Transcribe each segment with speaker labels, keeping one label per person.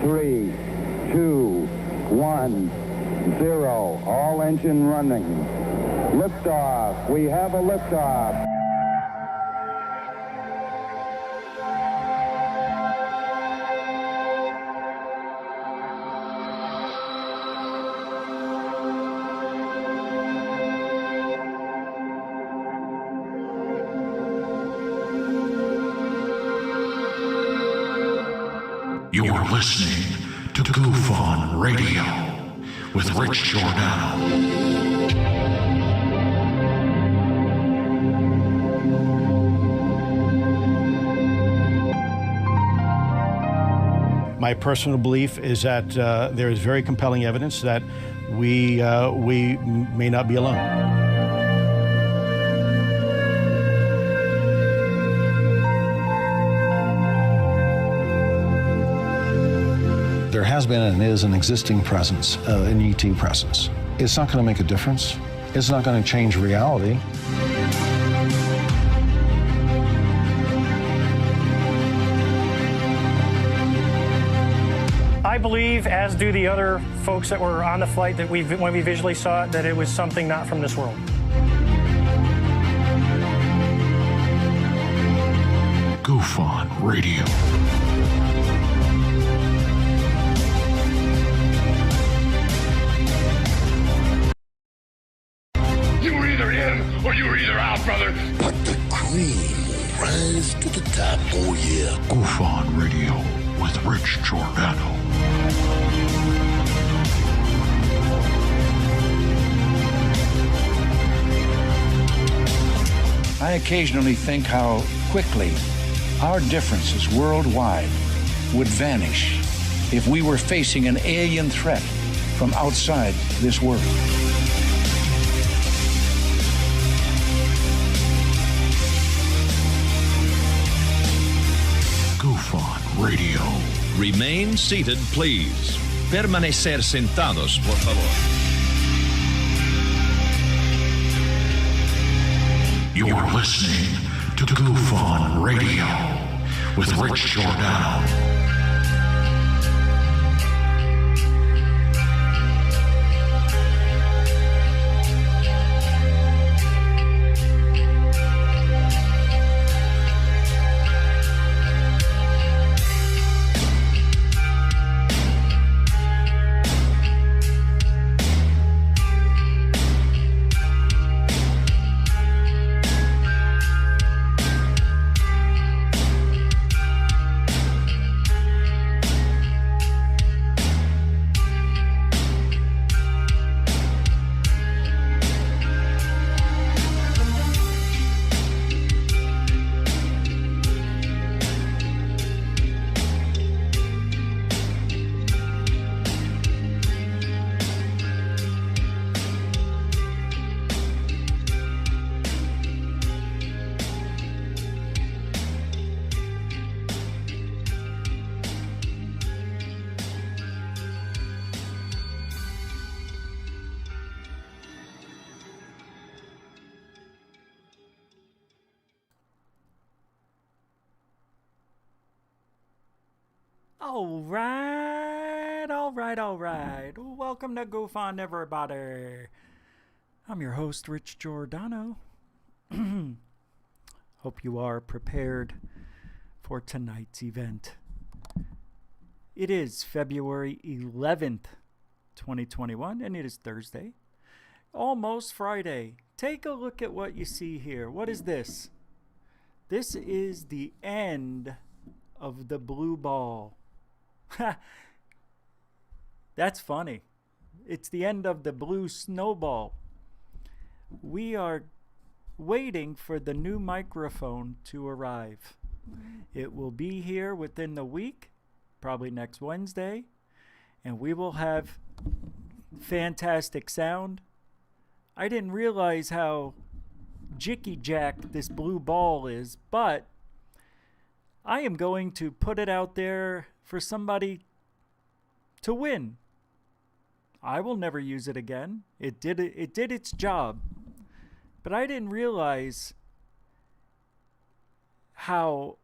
Speaker 1: 3, 2, 1, 0. All engine running. Liftoff. We have a liftoff.
Speaker 2: You're listening to GUFON Radio with Rich Giordano.
Speaker 3: My personal belief is that there is very compelling evidence that we may not be alone.
Speaker 4: There has been and is an existing presence, an ET presence. It's not going to make a difference. It's not going to change reality.
Speaker 5: I believe, as do the other folks that were on the flight, that when we visually saw it, that it was something not from this world.
Speaker 2: GUFON Radio.
Speaker 6: You're either in or you're either out, brother.
Speaker 7: But the cream will rise to the top. Oh, yeah.
Speaker 2: GUFON Radio with Rich Giordano.
Speaker 8: I occasionally think how quickly our differences worldwide would vanish if we were facing an alien threat from outside this world.
Speaker 2: GUFON Radio.
Speaker 9: Remain seated, please. Permanecer sentados, por favor.
Speaker 2: You're listening to GUFON Radio with Rich Giordano.
Speaker 10: All right. Welcome to GUFON, everybody. I'm your host, Rich Giordano. Hope you are prepared for tonight's event. It is February 11th, 2021, and it is Thursday. Almost Friday. Take a look at what you see here. What is this? This is the end of the blue ball. That's funny. It's the end of the blue snowball. We are waiting for the new microphone to arrive. It will be here within the week, probably next Wednesday, and we will have fantastic sound. I didn't realize how jicky-jacked this blue ball is, but I am going to put it out there for somebody to win. I will never use it again. It did its job. But I didn't realize how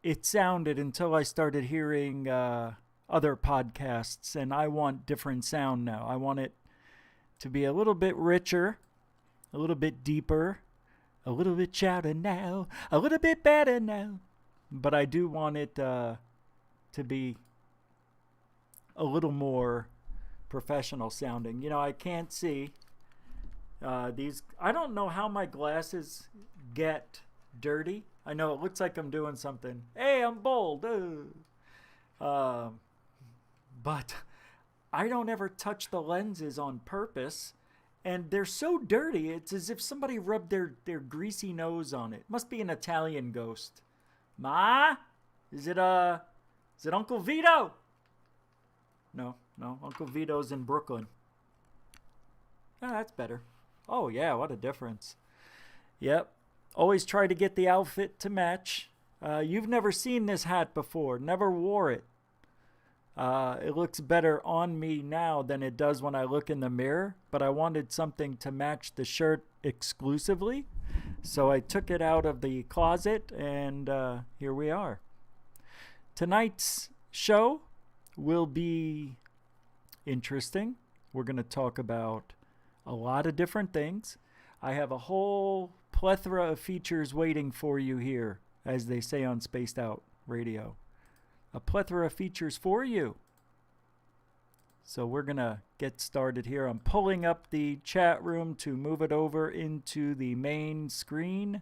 Speaker 10: it sounded until I started hearing other podcasts, and I want different sound now. I want it to be a little bit richer, a little bit deeper, a little bit shouter now, a little bit better now. But I do want it to be a little more professional sounding. You know, I can't see these. I don't know how my glasses get dirty. I know it looks like I'm doing something. Hey, I'm bold. But I don't ever touch the lenses on purpose, and they're so dirty. It's as if somebody rubbed their greasy nose on it. Must be an Italian ghost. Ma, is it Uncle Vito? No, Uncle Vito's in Brooklyn. Ah, that's better. Oh yeah, what a difference. Yep. Always try to get the outfit to match. You've never seen this hat before. Never wore it. It looks better on me now than it does when I look in the mirror, but I wanted something to match the shirt exclusively. So I took it out of the closet, and here we are. Tonight's show will be interesting. We're going to talk about a lot of different things. I have a whole plethora of features waiting for you here, as they say on Spaced Out Radio. A plethora of features for you. So we're going to get started here. I'm pulling up the chat room to move it over into the main screen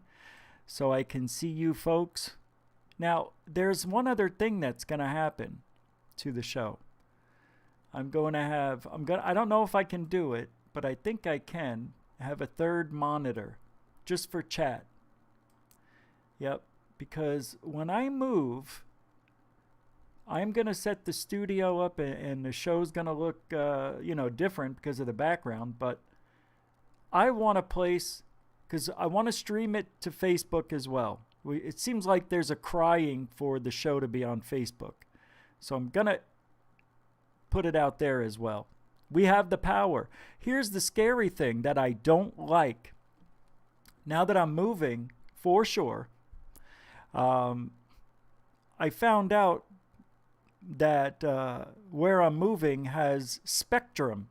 Speaker 10: so I can see you folks. Now, there's one other thing that's going to happen to the show. I don't know if I can do it, but I think I can have a third monitor just for chat. Yep, because when I move, I'm going to set the studio up, and the show's going to look, different because of the background. But I want a place, because I want to stream it to Facebook as well. It seems like there's a crying for the show to be on Facebook. So I'm going to put it out there as well. We have the power. Here's the scary thing that I don't like. Now that I'm moving, for sure, I found out that where I'm moving has Spectrum.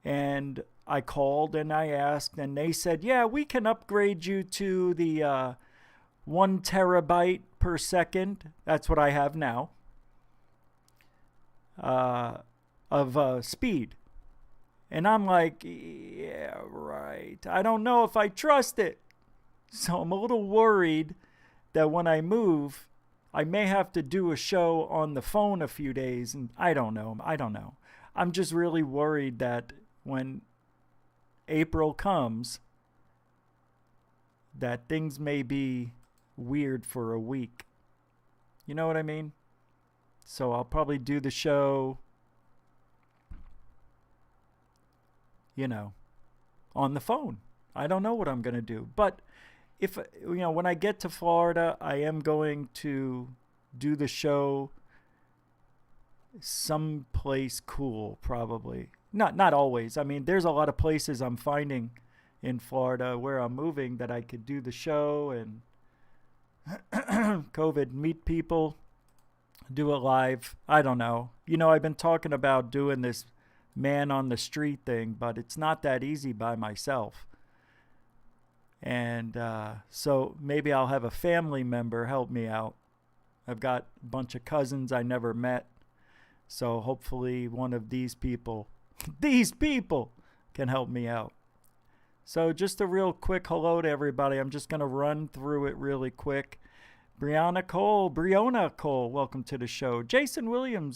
Speaker 10: And I called and I asked, and they said, yeah, we can upgrade you to the 1 terabyte per second. That's what I have now. Of speed. And I'm like, yeah, right. I don't know if I trust it. So I'm a little worried that when I move, I may have to do a show on the phone a few days. And I don't know. I'm just really worried that when April comes, that things may be weird for a week. You know what I mean? So I'll probably do the show, on the phone. I don't know what I'm going to do. But if, when I get to Florida, I am going to do the show someplace cool, probably. Not always. I mean, there's a lot of places I'm finding in Florida where I'm moving that I could do the show and COVID, meet people, do it live. I don't know. I've been talking about doing this man on the street thing, but it's not that easy by myself. And so maybe I'll have a family member help me out. I've got a bunch of cousins I never met. So hopefully one of these people can help me out. So just a real quick hello to everybody. I'm just going to run through it really quick. Brianna Cole, welcome to the show. Jason William,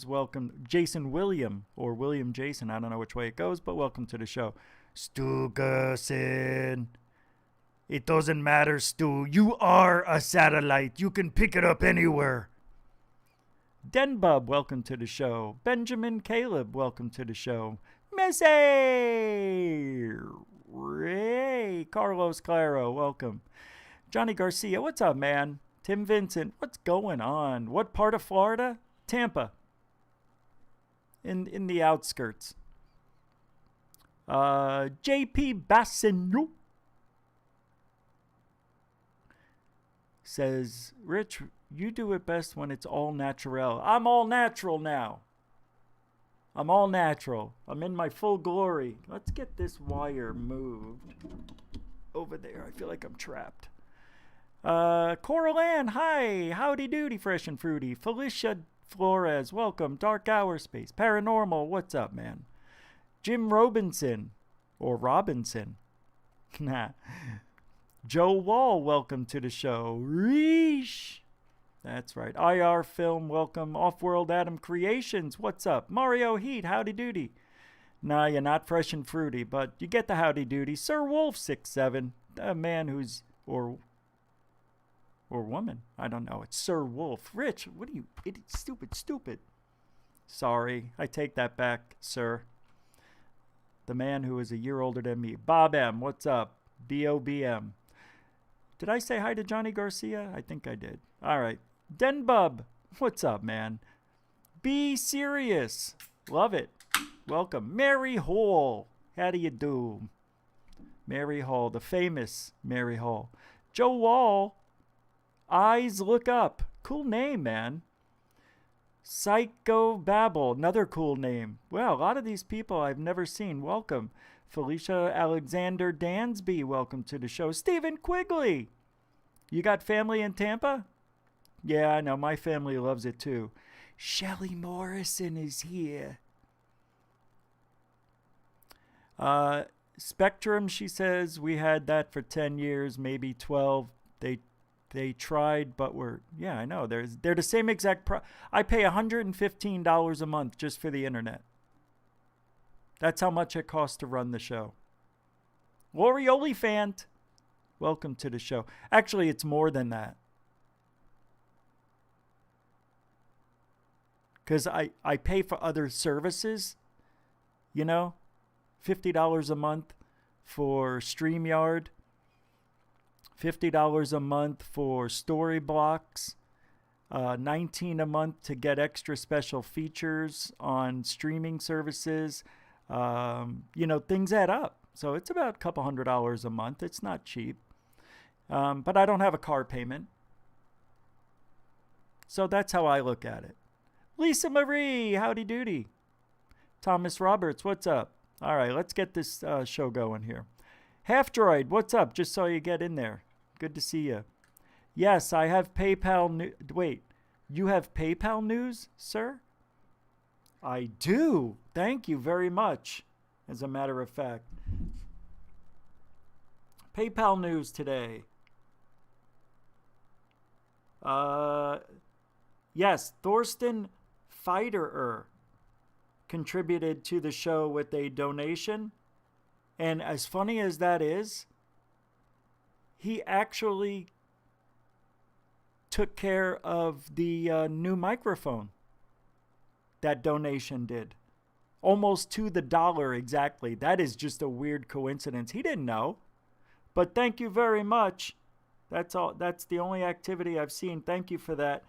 Speaker 10: or William Jason, I don't know which way it goes, but welcome to the show. Stu Gerson. It doesn't matter, Stu. You are a satellite. You can pick it up anywhere. Denbub, welcome to the show. Benjamin Caleb, welcome to the show. Missy Ray Carlos Claro, welcome. Johnny Garcia, what's up, man? Tim Vincent, what's going on? What part of Florida? Tampa. In the outskirts. JP Bassino. says, Rich, you do it best when it's all natural. I'm all natural now. I'm all natural. I'm in my full glory. Let's get this wire moved over there. I feel like I'm trapped. Coral Ann, hi. Howdy doody, fresh and fruity. Felicia Flores, welcome. Dark Hour Space. Paranormal, what's up, man? Jim Robinson, or Robinson. Nah. Joe Wall, welcome to the show. Reesh. That's right. IR Film, welcome. Off-World Adam Creations, what's up? Mario Heat, howdy doody. Nah, you're not fresh and fruity, but you get the howdy doody. Sir Wolf 67, a man who's, or woman, I don't know. It's Sir Wolf. Rich, what are you, idiot, stupid. Sorry, I take that back, sir. The man who is a year older than me. Bob M, what's up? BOBM. Did I say hi to Johnny Garcia? I think I did. All right. Denbub, what's up, man? Be serious. Love it. Welcome. Mary Hall, how do you do? Mary Hall, the famous Mary Hall. Joe Wall, Eyes Look Up. Cool name, man. Psycho Babble, another cool name. Well, a lot of these people I've never seen. Welcome. Felicia Alexander Dansby, welcome to the show. Stephen Quigley, you got family in Tampa? Yeah, I know. My family loves it too. Shelly Morrison is here. Spectrum, she says, we had that for 10 years, maybe 12. They tried, but yeah, I know. They're the same exact I pay $115 a month just for the internet. That's how much it costs to run the show. Lori Oliphant, welcome to the show. Actually, it's more than that. Because I pay for other services, you know, $50 a month for StreamYard, $50 a month for Storyblocks, $19 a month to get extra special features on streaming services. You know, things add up. So it's about a couple $100 a month. It's not cheap. But I don't have a car payment. So that's how I look at it. Lisa Marie, howdy doody. Thomas Roberts, what's up? All right, let's get this show going here. Half Droid, what's up? Just saw you get in there. Good to see you. Yes, I have PayPal. Wait, you have PayPal news, sir? I do. Thank you very much, as a matter of fact. PayPal news today. Yes, Thorsten Feiderer contributed to the show with a donation. And as funny as that is, he actually took care of the new microphone. That donation did. Almost to the dollar exactly. That is just a weird coincidence. He didn't know. But thank you very much. That's all. That's the only activity I've seen. Thank you for that.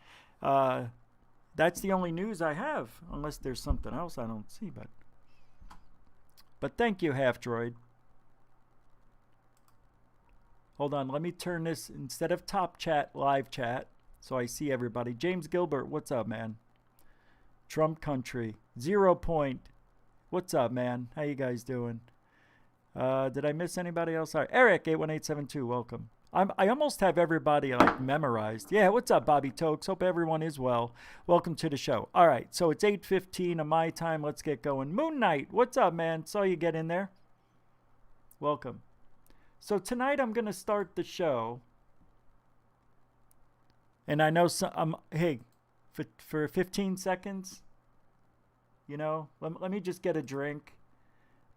Speaker 10: That's the only news I have. Unless there's something else I don't see. But thank you, Half Droid. Hold on. Let me turn this, instead of top chat, live chat. So I see everybody. James Gilbert, what's up, man? Trump Country, 0 Point. What's up, man? How you guys doing? Did I miss anybody else? Sorry. Eric, 81872, welcome. I almost have everybody like memorized. Yeah, what's up, Bobby Tokes? Hope everyone is well. Welcome to the show. All right, so it's 8:15 of my time. Let's get going. Moon Knight, what's up, man? Saw you get in there. Welcome. So tonight I'm going to start the show. And I know hey, for 15 seconds, you know, let me just get a drink.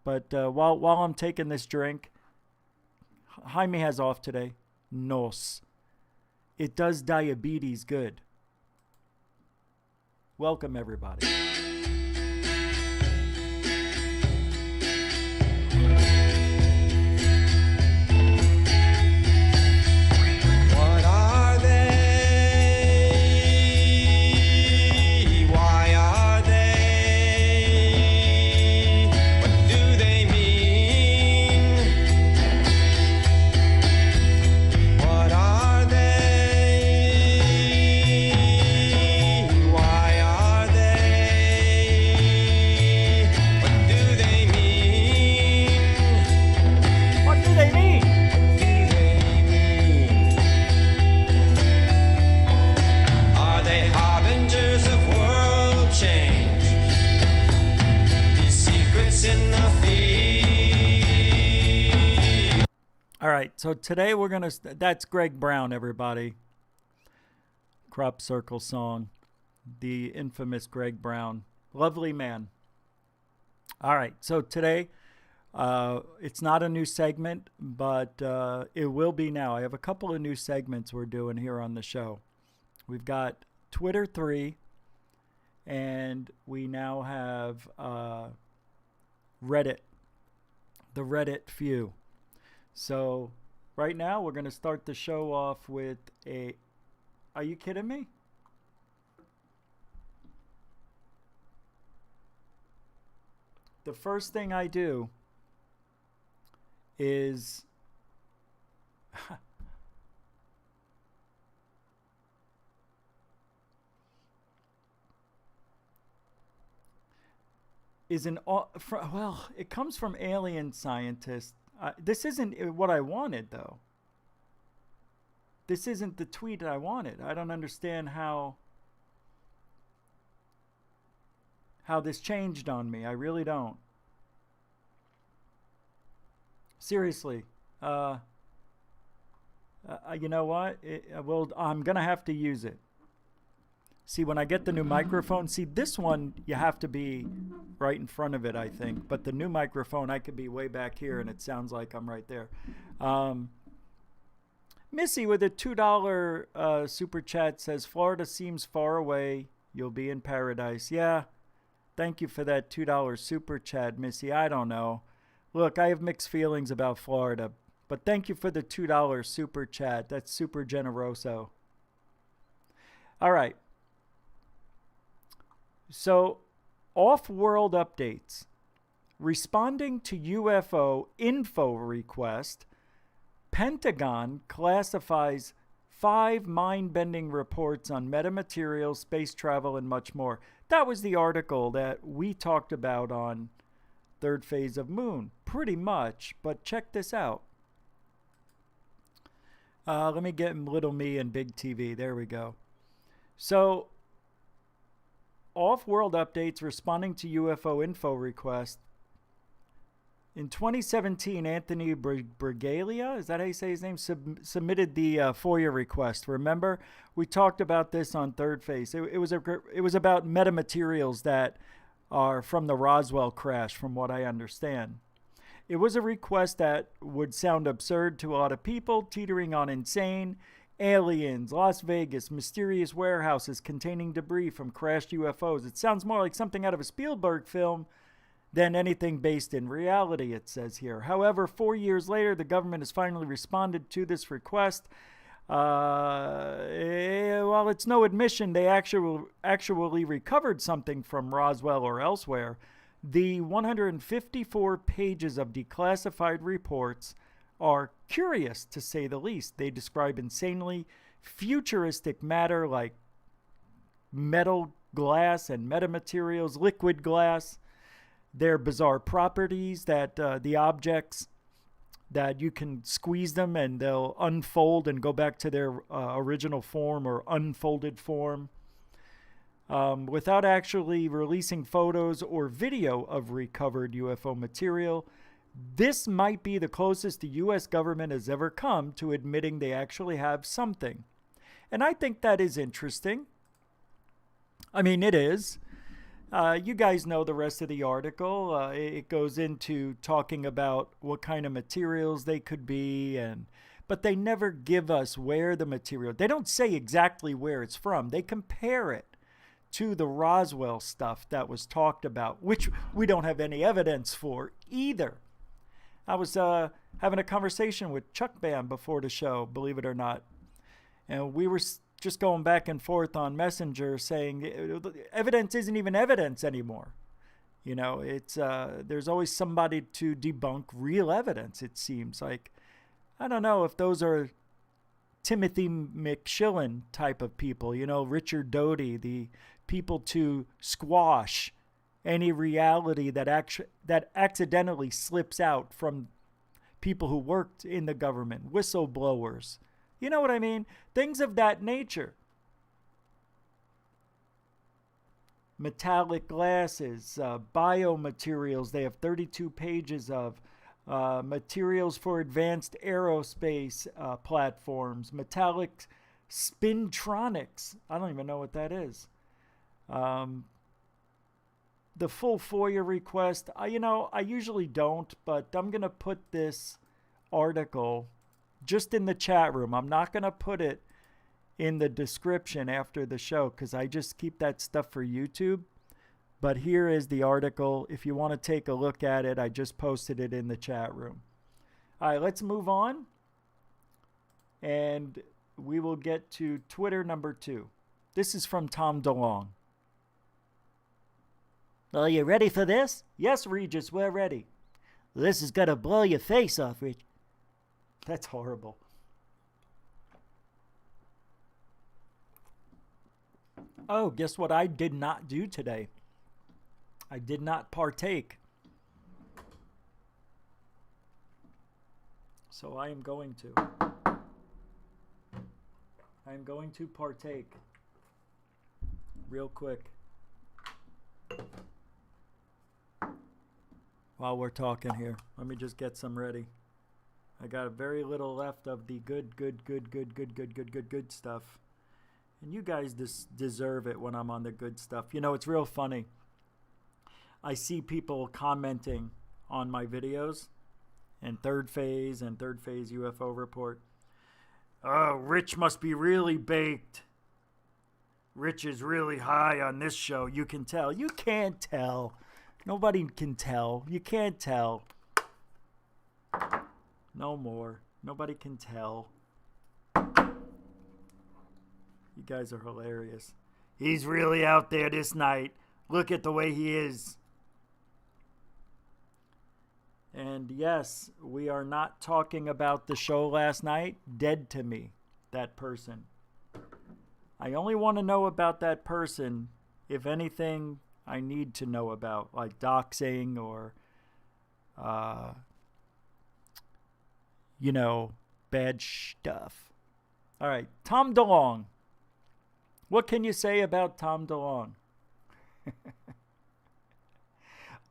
Speaker 10: But while I'm taking this drink, Jaime has off today. Nos. It does diabetes good. Welcome, everybody.
Speaker 11: What are they?
Speaker 10: right, so today we're going to, that's Greg Brown, everybody. Crop Circle song. The infamous Greg Brown. Lovely man. All right, so today, it's not a new segment, but it will be now. I have a couple of new segments we're doing here on the show. We've got Twitter 3, and we now have Reddit, the Reddit few. So right now we're going to start the show off with a... Are you kidding me? The first thing I do is well, it comes from alien scientists. This isn't what I wanted, though. This isn't the tweet I wanted. I don't understand how this changed on me. I really don't. Seriously. You know what? I'm going to have to use it. See, when I get the new microphone, see, this one, you have to be right in front of it, I think. But the new microphone, I could be way back here, and it sounds like I'm right there. Missy with a $2 super chat says, Florida seems far away. You'll be in paradise. Yeah. Thank you for that $2 super chat, Missy. I don't know. Look, I have mixed feelings about Florida, but thank you for the $2 super chat. That's super generoso. All right. So, off-world updates. Responding to UFO info request, Pentagon classifies 5 mind-bending reports on metamaterials, space travel, and much more. That was the article that we talked about on Third Phase of Moon, pretty much. But check this out. Let me get little me and big TV. There we go. So, off-world updates responding to UFO info request. In 2017, Anthony Bragalia, is that how you say his name, submitted the FOIA request. Remember, we talked about this on Third Phase. It was about metamaterials that are from the Roswell crash, from what I understand. It was a request that would sound absurd to a lot of people, teetering on insane. Aliens, Las Vegas, mysterious warehouses containing debris from crashed UFOs. It sounds more like something out of a Spielberg film than anything based in reality, it says here. However, 4 years later, the government has finally responded to this request. While it's no admission they actually recovered something from Roswell or elsewhere, the 154 pages of declassified reports are curious, to say the least. They describe insanely futuristic matter like metal, glass, and metamaterials, liquid glass. Their bizarre properties, that the objects, that you can squeeze them and they'll unfold and go back to their original form or unfolded form. Without actually releasing photos or video of recovered UFO material, this might be the closest the U.S. government has ever come to admitting they actually have something. And I think that is interesting. I mean, it is. You guys know the rest of the article. It goes into talking about what kind of materials they could be, but they never give us where the material. They don't say exactly where it's from. They compare it to the Roswell stuff that was talked about, which we don't have any evidence for either. I was having a conversation with Chuck Bam before the show, believe it or not, and we were just going back and forth on Messenger saying evidence isn't even evidence anymore. You know, it's there's always somebody to debunk real evidence, it seems like. I don't know if those are Timothy McShillen type of people, you know, Richard Doty, the people to squash any reality that accidentally slips out from people who worked in the government, whistleblowers. You know what I mean? Things of that nature. Metallic glasses, biomaterials, they have 32 pages of materials for advanced aerospace platforms, metallic spintronics. I don't even know what that is. The full FOIA request, I usually don't, but I'm going to put this article just in the chat room. I'm not going to put it in the description after the show because I just keep that stuff for YouTube. But here is the article. If you want to take a look at it, I just posted it in the chat room. All right, let's move on. And we will get to Twitter number 2. This is from Tom DeLong. Are you ready for this? Yes, Regis, we're ready. This is going to blow your face off, Rich. That's horrible. Oh, guess what I did not do today? I did not partake. So I am going to. I am going to partake real quick while we're talking here. Let me just get some ready. I got very little left of the good stuff. And you guys deserve it when I'm on the good stuff. You know, it's real funny. I see people commenting on my videos and third phase UFO report. Oh, Rich must be really baked. Rich is really high on this show. You can tell. You can't tell. Nobody can tell. You can't tell. No more. Nobody can tell. You guys are hilarious. He's really out there this night. Look at the way he is. And yes, we are not talking about the show last night. Dead to me, that person. I only want to know about that person if anything I need to know about, like doxing or, bad stuff. All right, Tom DeLong. What can you say about Tom DeLong?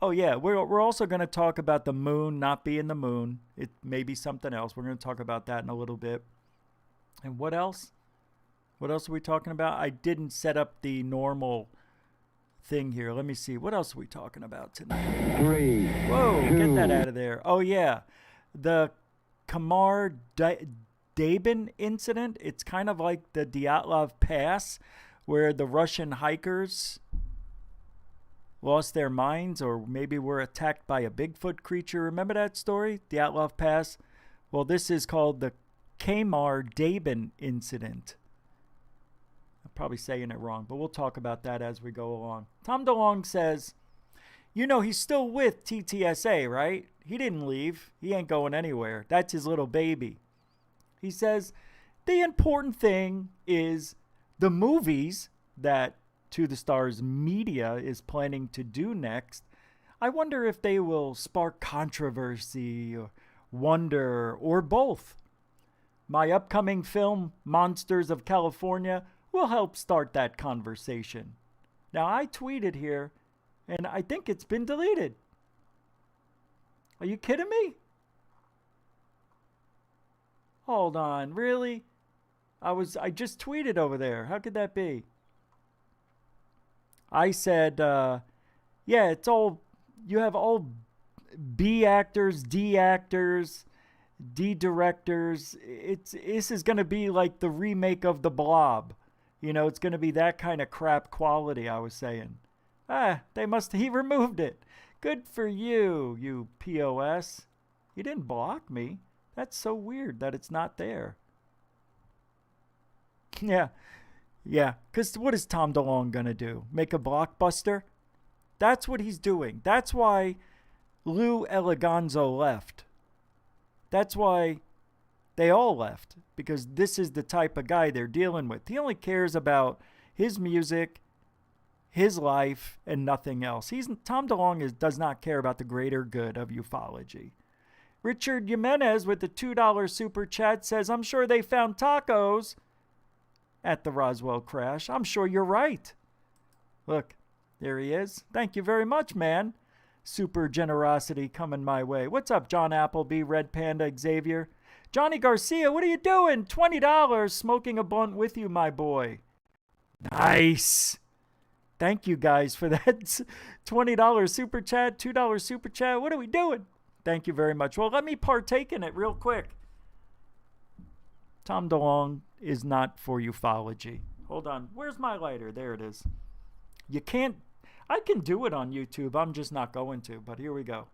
Speaker 10: Oh, yeah, we're also going to talk about the moon not being the moon. It may be something else. We're going to talk about that in a little bit. And what else? What else are we talking about? I didn't set up the normal thing here. Let me see. What else are we talking about tonight?
Speaker 1: 3.
Speaker 10: Whoa,
Speaker 1: 2.
Speaker 10: get that out of there. Oh, yeah. The Khamar Daban incident. It's kind of like the Dyatlov Pass where the Russian hikers lost their minds or maybe were attacked by a Bigfoot creature. Remember that story? Dyatlov Pass? Well, this is called the Khamar Daban incident. I'm probably saying it wrong, but we'll talk about that as we go along. Tom DeLong says, he's still with TTSA, right? He didn't leave. He ain't going anywhere. That's his little baby. He says, the important thing is the movies that To the Stars Media is planning to do next. I wonder if they will spark controversy or wonder or both. My upcoming film, Monsters of California, will help start that conversation. Now, I tweeted here, and I think it's been deleted. Are you kidding me? Hold on, really? I just tweeted over there. How could that be? I said, it's all, you have all B actors, D actors, D directors. This is going to be like the remake of The Blob. It's going to be that kind of crap quality, I was saying. He removed it. Good for you, you POS. You didn't block me. That's so weird that it's not there. Yeah, because what is Tom DeLong going to do? Make a blockbuster? That's what he's doing. That's why Lou Eliganzo left. That's why they all left, because this is the type of guy they're dealing with. He only cares about his music, his life, and nothing else. Tom DeLong does not care about the greater good of ufology. Richard Jimenez with the $2 super chat says, I'm sure they found tacos at the Roswell crash. I'm sure you're right. Look, there he is. Thank you very much, man. super generosity coming my way. What's up, John Appleby, Red Panda, Xavier? Johnny Garcia, what are you doing? $20 smoking a blunt with you, my boy. Nice. Thank you guys for that $20 super chat, $2 super chat. What are we doing? Thank you very much. Well, let me partake in it real quick. Tom DeLonge is not for ufology. Hold on. Where's my lighter? There it is. You can't. I can do it on YouTube. I'm just not going to. But here we go.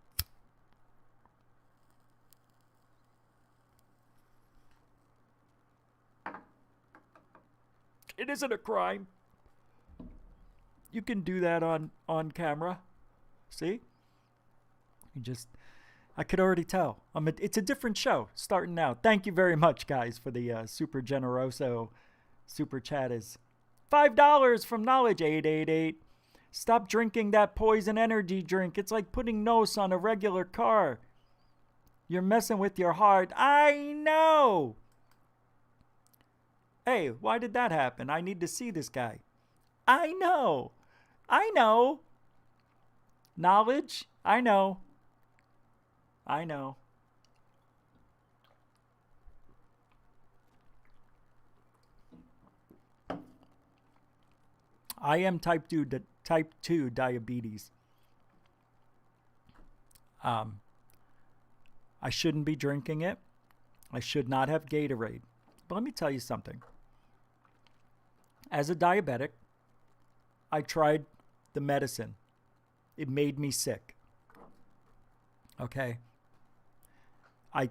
Speaker 10: It isn't a crime. You can do that on camera. See? I could already tell. It's a different show starting now. Thank you very much, guys, for the super generoso super chat. Is $5 from Knowledge 888. Stop drinking that poison energy drink. It's like putting nose on a regular car. You're messing with your heart. I know. Hey, why did that happen? I need to see this guy. I know. Knowledge? I know. I am type 2 diabetes. I shouldn't be drinking it. I should not have Gatorade. But let me tell you something. As a diabetic, I tried the medicine. It made me sick. Okay. I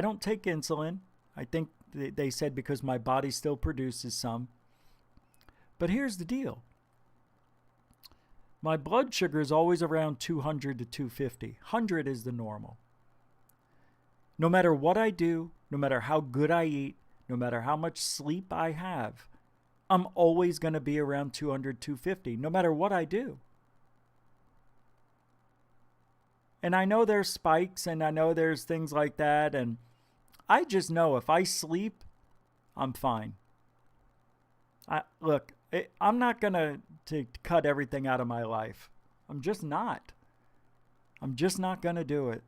Speaker 10: don't take insulin. I think they said because my body still produces some. But here's the deal. My blood sugar is always around 200 to 250. 100 is the normal. No matter what I do, no matter how good I eat, no matter how much sleep I have, I'm always going to be around 200, 250, no matter what I do. And I know there's spikes and I know there's things like that. And I just know if I sleep, I'm fine. I'm not going to cut everything out of my life. I'm just not. I'm just not going to do it.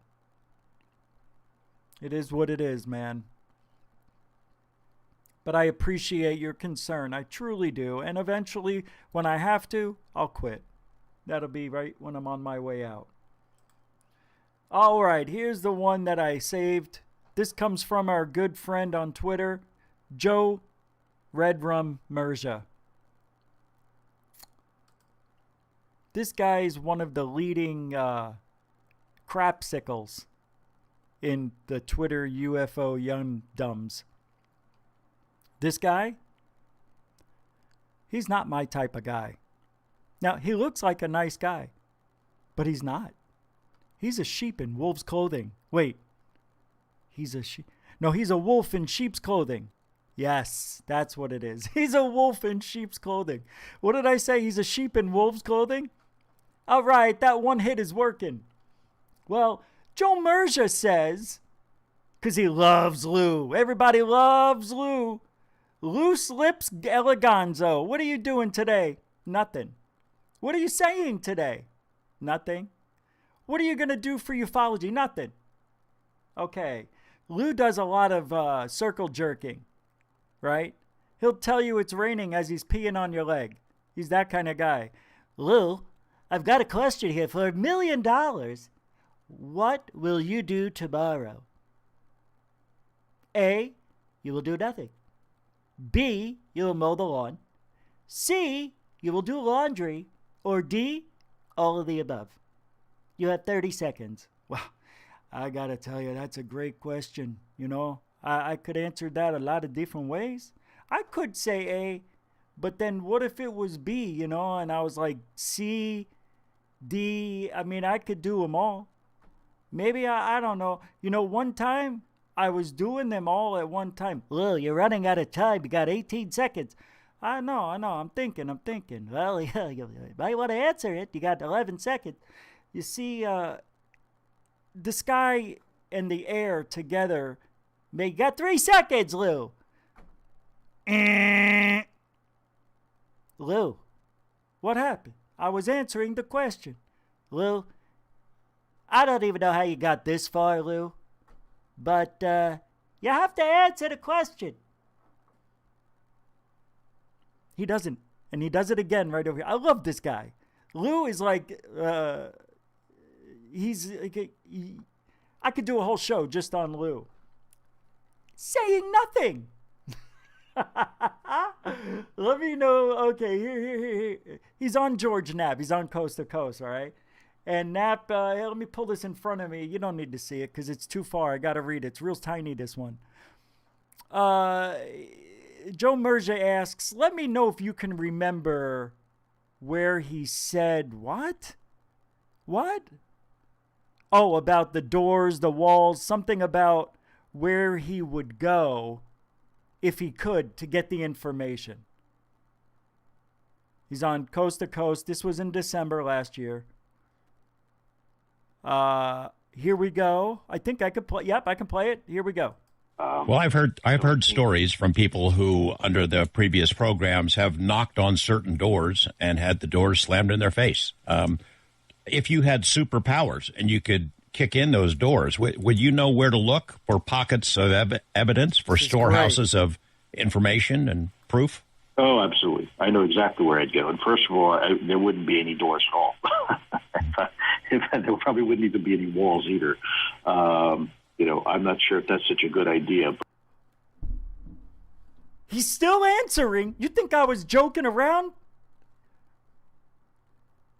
Speaker 10: It is what it is, man. But I appreciate your concern. I truly do. And eventually, when I have to, I'll quit. That'll be right when I'm on my way out. All right, here's the one that I saved. This comes from our good friend on Twitter, Joe Redrum Merja. This guy is one of the leading crapsicles in the Twitter UFO young dumbs. This guy, he's not my type of guy. Now, he looks like a nice guy, but he's not. He's a sheep in wolf's clothing. Wait, he's a sheep? No, he's a wolf in sheep's clothing. Yes, that's what it is. He's a wolf in sheep's clothing. What did I say? He's a sheep in wolf's clothing? All right, that one hit is working. Well, Joe Merja says, because he loves Lou. Everybody loves Lou. Loose lips eleganzo. What are you doing today? Nothing. What are you saying today? Nothing. What are you going to do for ufology? Nothing. Okay. Lou does a lot of circle jerking, right? He'll tell you it's raining as he's peeing on your leg. He's that kind of guy. Lou, I've got a question here. For $1 million, what will you do tomorrow? A, you will do nothing. B, you will mow the lawn. C, you will do laundry. Or D, all of the above. You have 30 seconds. Well, I got to tell you, that's a great question. You know, I could answer that a lot of different ways. I could say A, but then what if it was B, you know, and I was like C, D. I mean, I could do them all. Maybe, I don't know. You know, one time I was doing them all at one time. Well, you're running out of time. You got 18 seconds. I know. I'm thinking. Well, yeah, you might want to answer it. You got 11 seconds. You see, the sky and the air together, you got 3 seconds, Lou. Lou, what happened? I was answering the question. Lou, I don't even know how you got this far, Lou. But you have to answer the question. He doesn't. And he does it again right over here. I love this guy. Lou is like, I could do a whole show just on Lou. Saying nothing. Let me know. Okay, here. He's on George Knapp. He's on Coast to Coast, all right? And Knapp, let me pull this in front of me. You don't need to see it because it's too far. I got to read it. It's real tiny, this one. Joe Merja asks, let me know if you can remember where he said, what? What? Oh, about the doors, the walls, something about where he would go if he could to get the information. He's on Coast to Coast. This was in December last year. Here we go. I think I could play. Yep, I can play it. Here we go.
Speaker 11: Well, I've heard stories from people who, under the previous programs, have knocked on certain doors and had the doors slammed in their face. If you had superpowers and you could kick in those doors, would you know where to look for pockets of evidence, for storehouses of information and proof?
Speaker 12: Oh, absolutely. I know exactly where I'd go. And first of all, there wouldn't be any doors at all. There probably wouldn't even be any walls either. I'm not sure if that's such a good idea.
Speaker 10: He's still answering. You think I was joking around?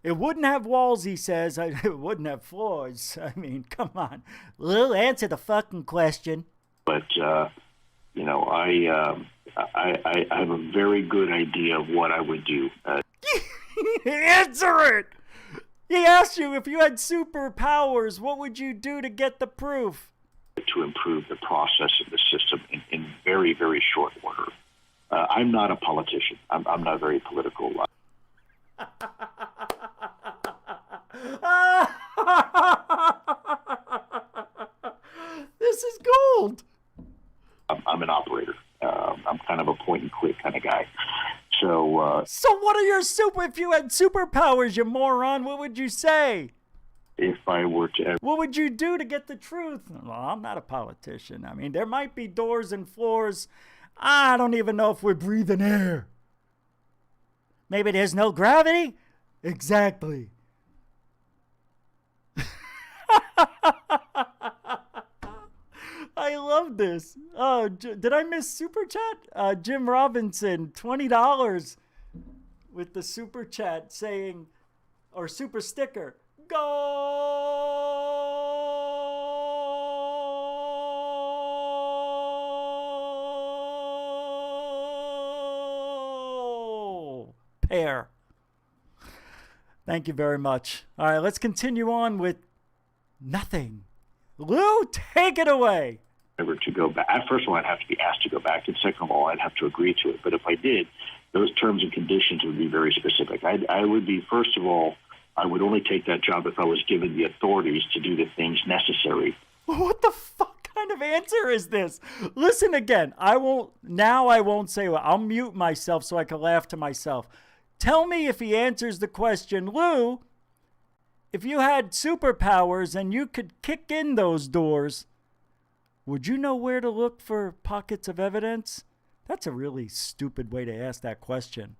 Speaker 10: It wouldn't have walls, he says. It wouldn't have floors. I mean, come on. Lil, answer the fucking question.
Speaker 12: But, I have a very good idea of what I would do.
Speaker 10: Answer it! He asked you if you had superpowers, what would you do to get the proof?
Speaker 12: To improve the process of the system in very, very short order. I'm not a politician. I'm not very political.
Speaker 10: This is gold.
Speaker 12: I'm an operator. I'm kind of a point and click kind of guy. So
Speaker 10: what are your if you had superpowers, you moron, what would you say?
Speaker 12: If I were to...
Speaker 10: What would you do to get the truth? Well, I'm not a politician. I mean, there might be doors and floors. I don't even know if we're breathing air. Maybe there's no gravity? Exactly. I love this. Oh, did I miss Super Chat? Jim Robinson, $20 with the Super Chat saying, or Super Sticker, go! Pair. Thank you very much. All right, let's continue on with nothing. Lou, take it away.
Speaker 12: To go back. First of all, I'd have to be asked to go back, and second of all, I'd have to agree to it. But if I did, those terms and conditions would be very specific. I would be, first of all, I would only take that job if I was given the authorities to do the things necessary.
Speaker 10: What the fuck kind of answer is this? Listen again. I won't say well. I'll mute myself so I can laugh to myself. Tell me if he answers the question, Lou, if you had superpowers and you could kick in those doors, would you know where to look for pockets of evidence? That's a really stupid way to ask that question.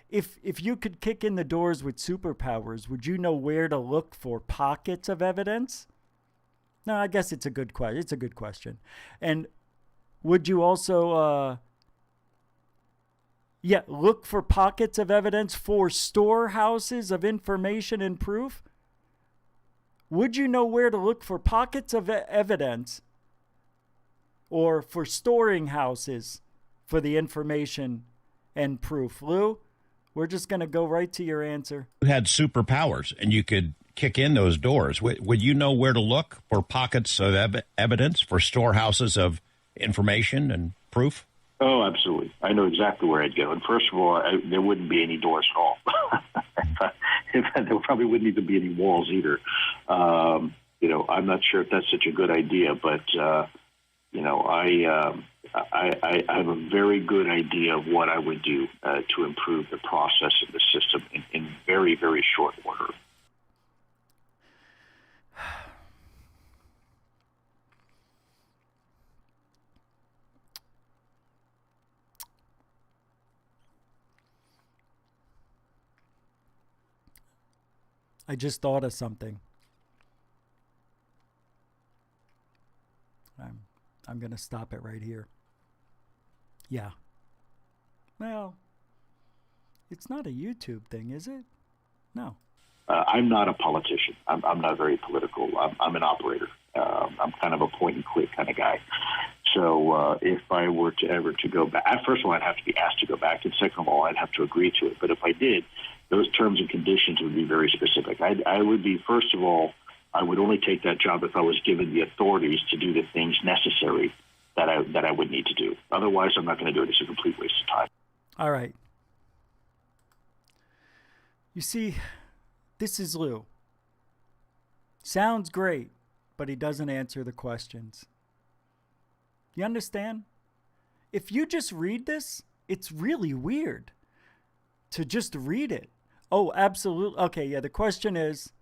Speaker 10: If you could kick in the doors with superpowers, would you know where to look for pockets of evidence? No, I guess it's a good question. It's a good question. And would you also, look for pockets of evidence for storehouses of information and proof? Would you know where to look for pockets of evidence or for storing houses for the information and proof? Lou, we're just going to go right to your answer.
Speaker 11: You had superpowers and you could kick in those doors. Would you know where to look for pockets of evidence, for storehouses of information and proof?
Speaker 12: Oh, absolutely. I know exactly where I'd go. And first of all, there wouldn't be any doors at all. There probably wouldn't even be any walls either. I'm not sure if that's such a good idea, but I have a very good idea of what I would do to improve the process of the system in very, very short order.
Speaker 10: I just thought of something. I'm going to stop it right here. Yeah. Well, it's not a YouTube thing, is it? No.
Speaker 12: I'm not a politician. I'm not very political. I'm an operator. I'm kind of a point and click kind of guy. So if I were to ever to go back, first of all, I'd have to be asked to go back, and second of all, I'd have to agree to it. But if I did, those terms and conditions would be very specific. I would be, first of all, I would only take that job if I was given the authorities to do the things necessary that I would need to do. Otherwise, I'm not going to do it. It's a complete waste of time.
Speaker 10: All right. You see, this is Lou. Sounds great, but he doesn't answer the questions. You understand? If you just read this, it's really weird to just read it. Oh, absolutely. Okay, yeah, the question is,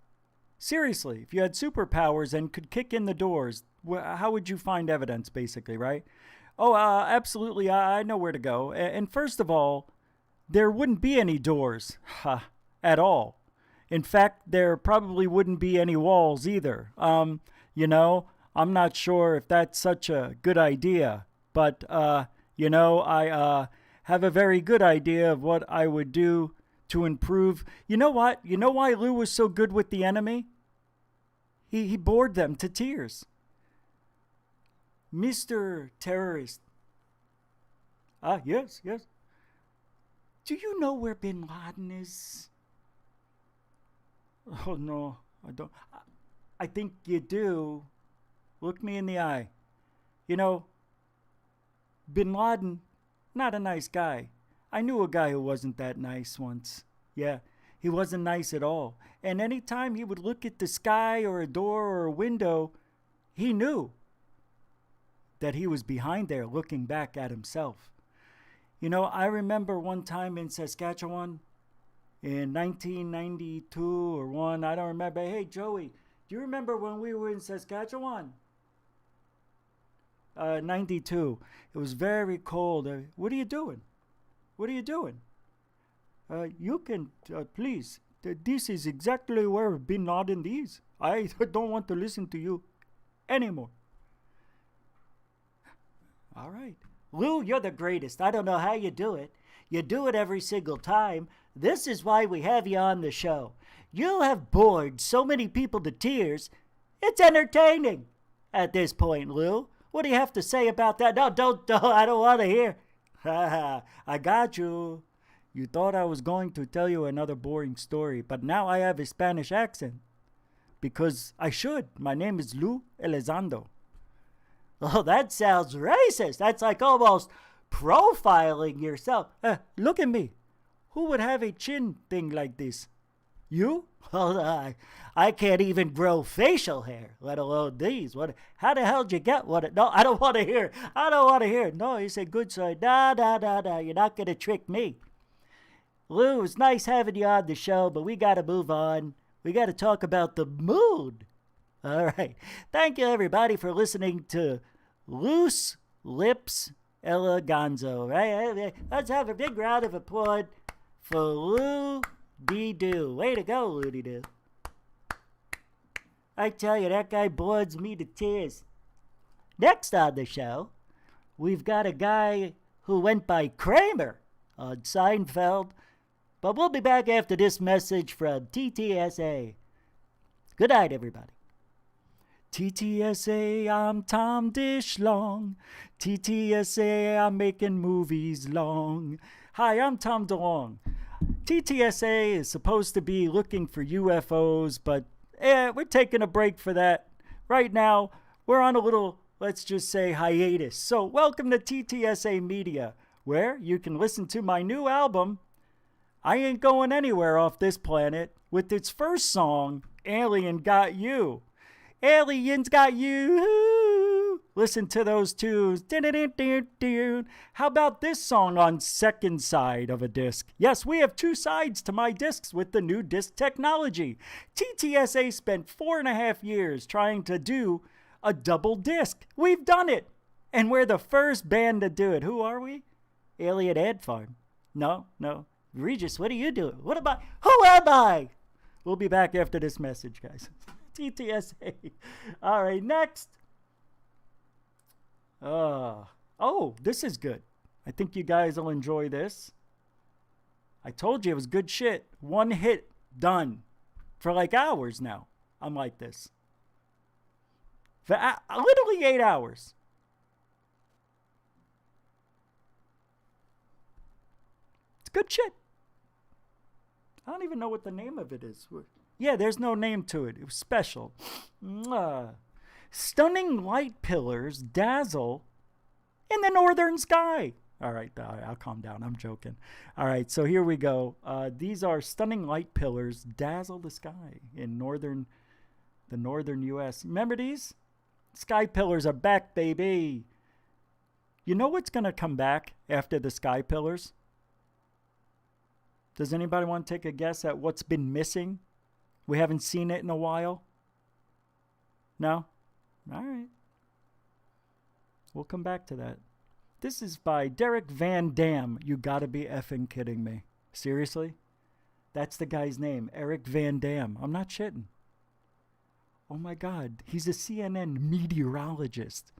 Speaker 10: seriously, if you had superpowers and could kick in the doors, how would you find evidence, basically, right? Oh, absolutely, I know where to go. And first of all, there wouldn't be any doors at all. In fact, there probably wouldn't be any walls either. You know, I'm not sure if that's such a good idea, but, you know, I have a very good idea of what I would do to improve. You know what? You know why Lou was so good with the enemy? He bored them to tears. Mr. Terrorist. Yes. Do you know where Bin Laden is? Oh, no, I don't. I think you do. Look me in the eye. You know, Bin Laden, not a nice guy. I knew a guy who wasn't that nice once. Yeah, he wasn't nice at all. And anytime he would look at the sky or a door or a window, he knew that he was behind there looking back at himself. You know, I remember one time in Saskatchewan in 1992 or 1, I don't remember. Hey, Joey, do you remember when we were in Saskatchewan? 92. It was very cold. What are you doing? What are you doing? You can, please. This is exactly where Bin Laden is. I don't want to listen to you anymore. All right. Lou, you're the greatest. I don't know how you do it. You do it every single time. This is why we have you on the show. You have bored so many people to tears. It's entertaining at this point, Lou. What do you have to say about that? No, don't. I don't want to hear. I got you. You thought I was going to tell you another boring story, but now I have a Spanish accent. Because I should. My name is Lou Elizondo. Oh, that sounds racist. That's like almost profiling yourself. Look at me. Who would have a chin thing like this? You? Oh, I can't even grow facial hair, let alone these. What? How the hell did you get one? No, I don't want to hear. I don't want to hear. No, he said good side. Nah. You're not going to trick me. Lou, it's nice having you on the show, but we got to move on. We got to talk about the moon. All right. Thank you, everybody, for listening to Loose Lips Eleganzo. Right? Let's have a big round of applause for Lou D-Doo. Way to go, Lou D-Doo. I tell you, that guy bores me to tears. Next on the show, we've got a guy who went by Kramer on Seinfeld. But we'll be back after this message from TTSA. Good night, everybody. TTSA, I'm Tom Dishlong. TTSA, I'm making movies long. Hi, I'm Tom DeLong. TTSA is supposed to be looking for UFOs, but we're taking a break for that. Right now, we're on a little, let's just say, hiatus. So welcome to TTSA Media, where you can listen to my new album, I Ain't Going Anywhere Off This Planet, with its first song, Alien Got You. Aliens got you. Listen to those tunes. How about this song on second side of a disc? Yes, we have two sides to my discs with the new disc technology. TTSA spent 4.5 years trying to do a double disc. We've done it. And we're the first band to do it. Who are we? Alien Ant Farm. No. Regis, what are you doing? Who am I? We'll be back after this message, guys. TTSA. All right, next. Oh, this is good. I think you guys will enjoy this. I told you it was good shit. One hit, done. For like hours now. I'm like this. For literally 8 hours. It's good shit. I don't even know what the name of it is. Yeah, there's no name to it. It was special. Stunning light pillars dazzle in the northern sky. All right, I'll calm down. I'm joking. All right, so here we go. These are stunning light pillars dazzle the sky in the northern U.S. Remember these? Sky pillars are back, baby. You know what's going to come back after the sky pillars? Does anybody want to take a guess at what's been missing? We haven't seen it in a while. No? All right. We'll come back to that. This is by Derek Van Dam. You gotta be effing kidding me. Seriously? That's the guy's name, Eric Van Dam. I'm not shitting. Oh my God. He's a CNN meteorologist,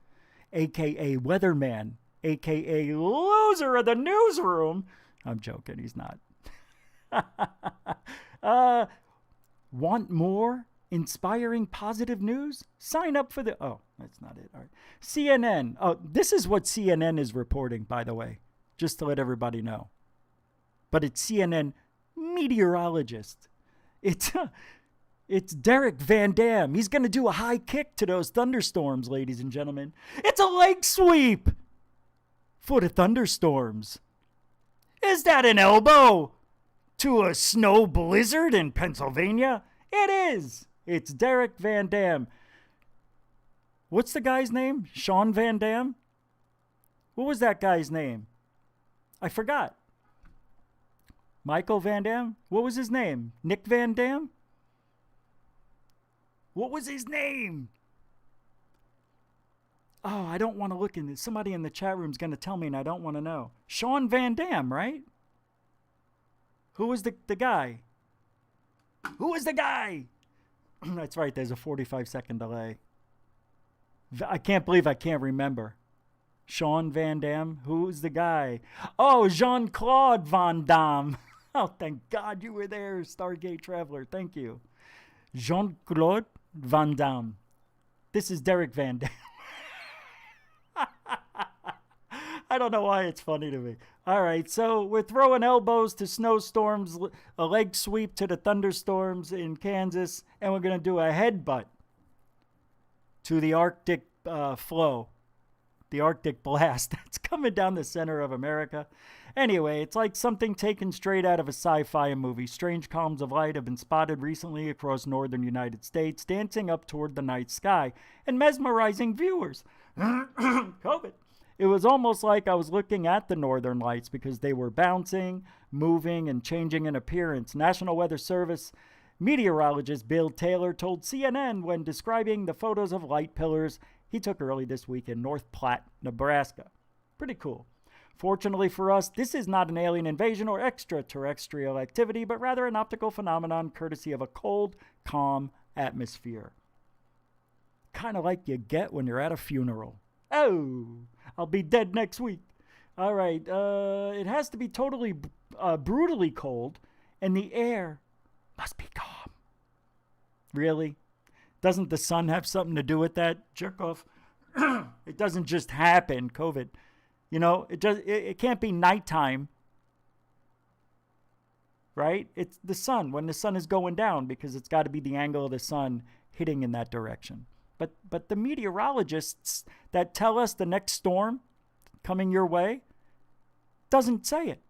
Speaker 10: a.k.a. weatherman, a.k.a. loser of the newsroom. I'm joking. He's not. Want more inspiring positive news? Sign up for the... Oh, that's not it. All right. CNN. Oh, this is what CNN is reporting, by the way, just to let everybody know. But it's CNN meteorologist. It's Derek Van Dam. He's going to do a high kick to those thunderstorms, ladies and gentlemen. It's a leg sweep for the thunderstorms. Is that an elbow to a snow blizzard in Pennsylvania? It is. It's Derek Van Dam. What's the guy's name? Sean Van Dam? What was that guy's name? I forgot. Michael Van Dam? What was his name? Nick Van Dam? What was his name? Oh, I don't want to look in this. Somebody in the chat room is going to tell me and I don't want to know. Sean Van Dam, right? Who was the guy? Who was the guy? That's right, there's a 45-second delay. I can't believe I can't remember. Sean Van Dam? Who's the guy? Oh, Jean-Claude Van Damme. Oh, thank God you were there, Stargate Traveler. Thank you. Jean-Claude Van Damme. This is Derek Van Dam. I don't know why it's funny to me. All right, so we're throwing elbows to snowstorms, a leg sweep to the thunderstorms in Kansas, and we're going to do a headbutt to the Arctic flow, the Arctic blast that's coming down the center of America. Anyway, it's like something taken straight out of a sci-fi movie. Strange columns of light have been spotted recently across northern United States, dancing up toward the night sky and mesmerizing viewers. COVID. It was almost like I was looking at the northern lights because they were bouncing, moving, and changing in appearance. National Weather Service meteorologist Bill Taylor told CNN when describing the photos of light pillars he took early this week in North Platte, Nebraska. Pretty cool. Fortunately for us, this is not an alien invasion or extraterrestrial activity, but rather an optical phenomenon courtesy of a cold, calm atmosphere. Kind of like you get when you're at a funeral. Oh, I'll be dead next week. All right. It has to be totally brutally cold, and the air must be calm. Really? Doesn't the sun have something to do with that? Jerk off. It doesn't just happen, COVID. You know, it can't be nighttime, right? It's the sun, when the sun is going down, because it's got to be the angle of the sun hitting in that direction. But the meteorologists that tell us the next storm coming your way doesn't say it.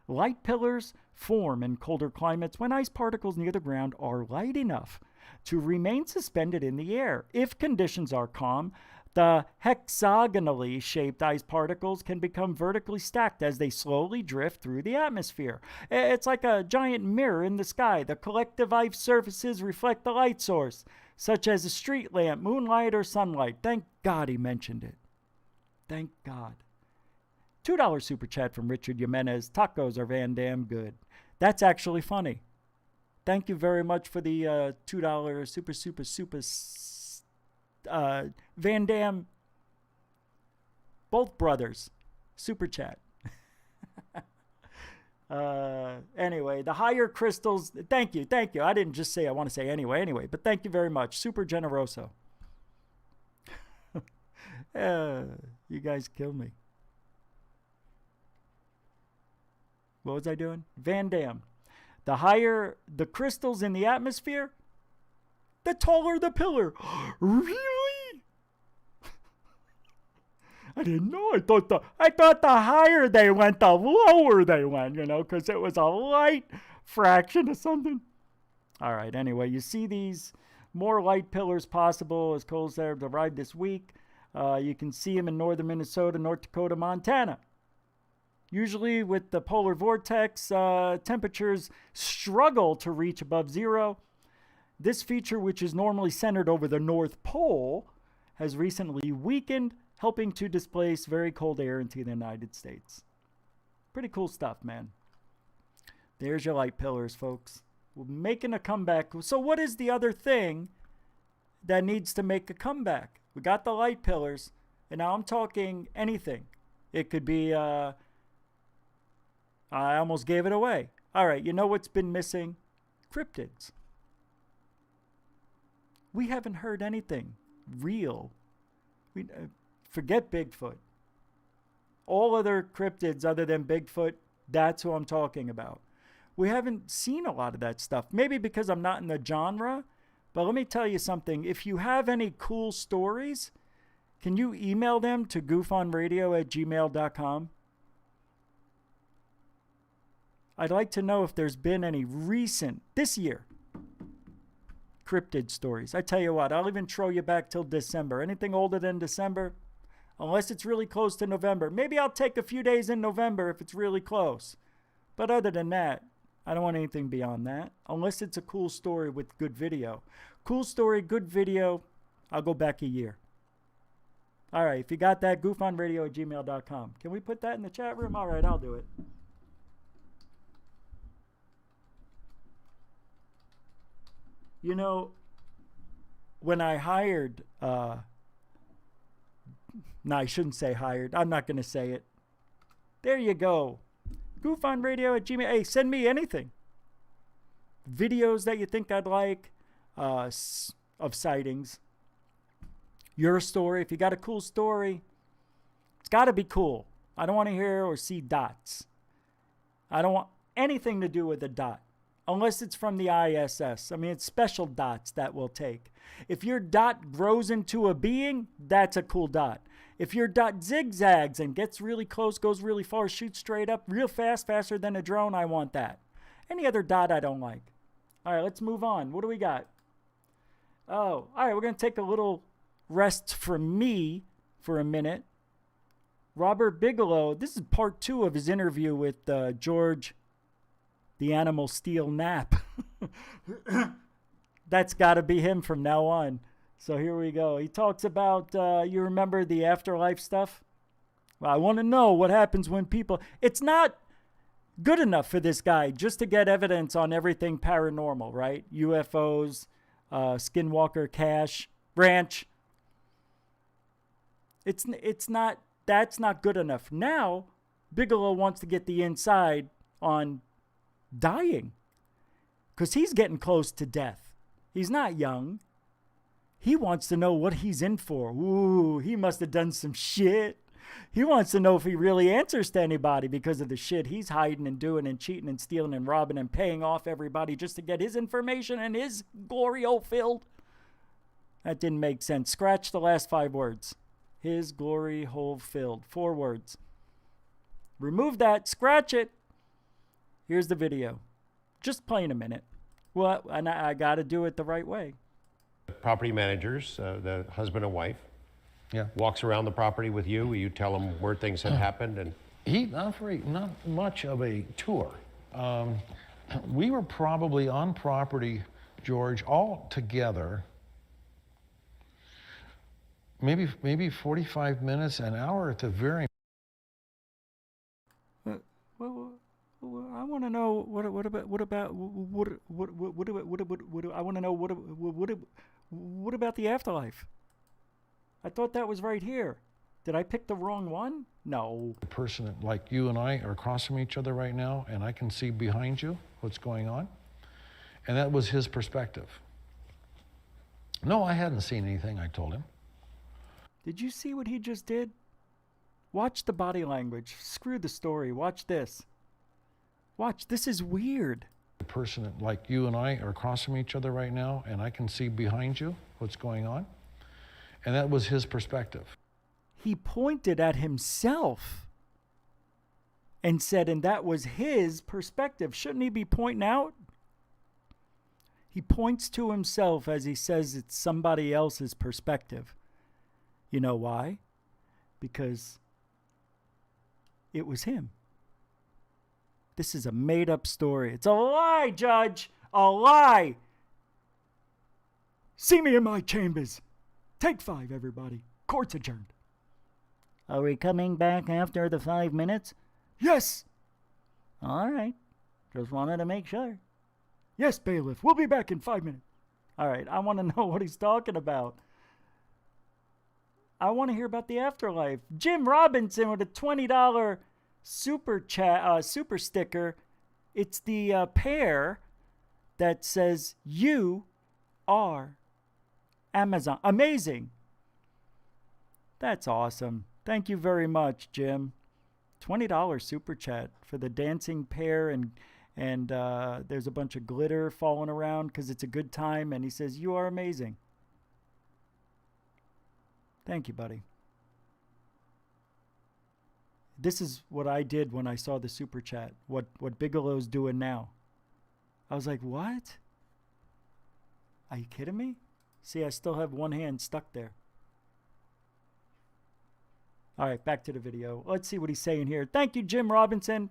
Speaker 10: Light pillars form in colder climates when ice particles near the ground are light enough to remain suspended in the air. If conditions are calm, the hexagonally shaped ice particles can become vertically stacked as they slowly drift through the atmosphere. It's like a giant mirror in the sky. The collective ice surfaces reflect the light source, such as a street lamp, moonlight, or sunlight. Thank God he mentioned it. Thank God. $2 super chat from Richard Jimenez. Tacos are Van Dam good. That's actually funny. Thank you very much for the $2 super Van Dam, both brothers, super chat. Anyway, the higher crystals, thank you. I didn't just say I want to say anyway, but thank you very much. Super generoso. You guys kill me. What was I doing? Van Dam. The higher the crystals in the atmosphere, the taller the pillar. Really? I didn't know. I thought the higher they went, the lower they went, because it was a light fraction of something. All right, anyway, you see these more light pillars possible as cold slabs arrived this week. You can see them in northern Minnesota, North Dakota, Montana. Usually with the polar vortex, temperatures struggle to reach above zero. This feature, which is normally centered over the North Pole, has recently weakened, helping to displace very cold air into the United States. Pretty cool stuff, man. There's your light pillars, folks. We're making a comeback. So what is the other thing that needs to make a comeback? We got the light pillars, and now I'm talking anything. It could be, I almost gave it away. All right, you know what's been missing? Cryptids. We haven't heard anything real. Forget Bigfoot. All other cryptids other than Bigfoot, that's who I'm talking about. We haven't seen a lot of that stuff. Maybe because I'm not in the genre, but let me tell you something. If you have any cool stories, can you email them to gufonradio@gmail.com? I'd like to know if there's been any recent, this year, cryptid stories. I tell you what, I'll even throw you back till December. Anything older than December, unless it's really close to November. Maybe I'll take a few days in November if it's really close. But other than that, I don't want anything beyond that, unless it's a cool story with good video. Cool story, good video, I'll go back a year. All right, if you got that, gufonradio@gmail.com. Can we put that in the chat room? All right, I'll do it. You know, when I hired, no, I shouldn't say hired. I'm not going to say it. There you go. GufonRadio@gmail. Hey, send me anything. Videos that you think I'd like of sightings. Your story. If you got a cool story, it's got to be cool. I don't want to hear or see dots. I don't want anything to do with a dot. Unless it's from the ISS. I mean, it's special dots that we'll take. If your dot grows into a being, that's a cool dot. If your dot zigzags and gets really close, goes really far, shoots straight up real fast, faster than a drone, I want that. Any other dot I don't like. All right, let's move on. What do we got? Oh, all right, we're going to take a little rest from me for a minute. Robert Bigelow, this is part 2 of his interview with George the Animal Steel Knapp. That's got to be him from now on. So here we go. He talks about, you remember the afterlife stuff? Well, I want to know what happens when people... It's not good enough for this guy just to get evidence on everything paranormal, right? UFOs, Skinwalker Cache, Ranch. It's not... That's not good enough. Now, Bigelow wants to get the inside on dying, because he's getting close to death. He's not young. He wants to know what he's in for. Ooh, he must have done some shit. He wants to know if he really answers to anybody because of the shit he's hiding and doing and cheating and stealing and robbing and paying off everybody just to get his information and his glory hole filled. That didn't make sense. Scratch the last 5 words. His glory hole filled. 4 words. Remove that. Scratch it. Here's the video. Just playing a minute. Well, and I got to do it the right way.
Speaker 13: Property managers, the husband and wife, walks around the property with you. You tell them where things had happened, and
Speaker 4: Not much of a tour. We were probably on property, George, all together, maybe 45 minutes, an hour at the very.
Speaker 10: Well, I want to know what about the afterlife? I thought that was right here. Did I pick the wrong one? No.
Speaker 4: A person like you and I are across from each other right now, and I can see behind you what's going on. And that was his perspective. No, I hadn't seen anything, I told him.
Speaker 10: Did you see what he just did? Watch the body language. Screw the story. Watch this. Watch. This is weird.
Speaker 4: A person like you and I are across from each other right now, and I can see behind you what's going on. And that was his perspective.
Speaker 10: He pointed at himself and said, and that was his perspective. Shouldn't he be pointing out? He points to himself as he says it's somebody else's perspective. You know why? Because it was him. This is a made-up story. It's a lie, Judge. A lie. See me in my chambers. Take 5, everybody. Court's adjourned. Are we coming back after the 5 minutes? Yes. All right. Just wanted to make sure. Yes, bailiff. We'll be back in 5 minutes. All right. I want to know what he's talking about. I want to hear about the afterlife. Jim Robinson with a $20 super sticker. It's the pair that says, "You are Amazon." Amazing. That's awesome. Thank you very much, Jim. $20 super chat for the dancing pair, and there's a bunch of glitter falling around because it's a good time, and he says, "You are amazing." Thank you, buddy. This is what I did when I saw the super chat. What Bigelow's doing now. I was like, what? Are you kidding me? See, I still have one hand stuck there. All right, back to the video. Let's see what he's saying here. Thank you, Jim Robinson.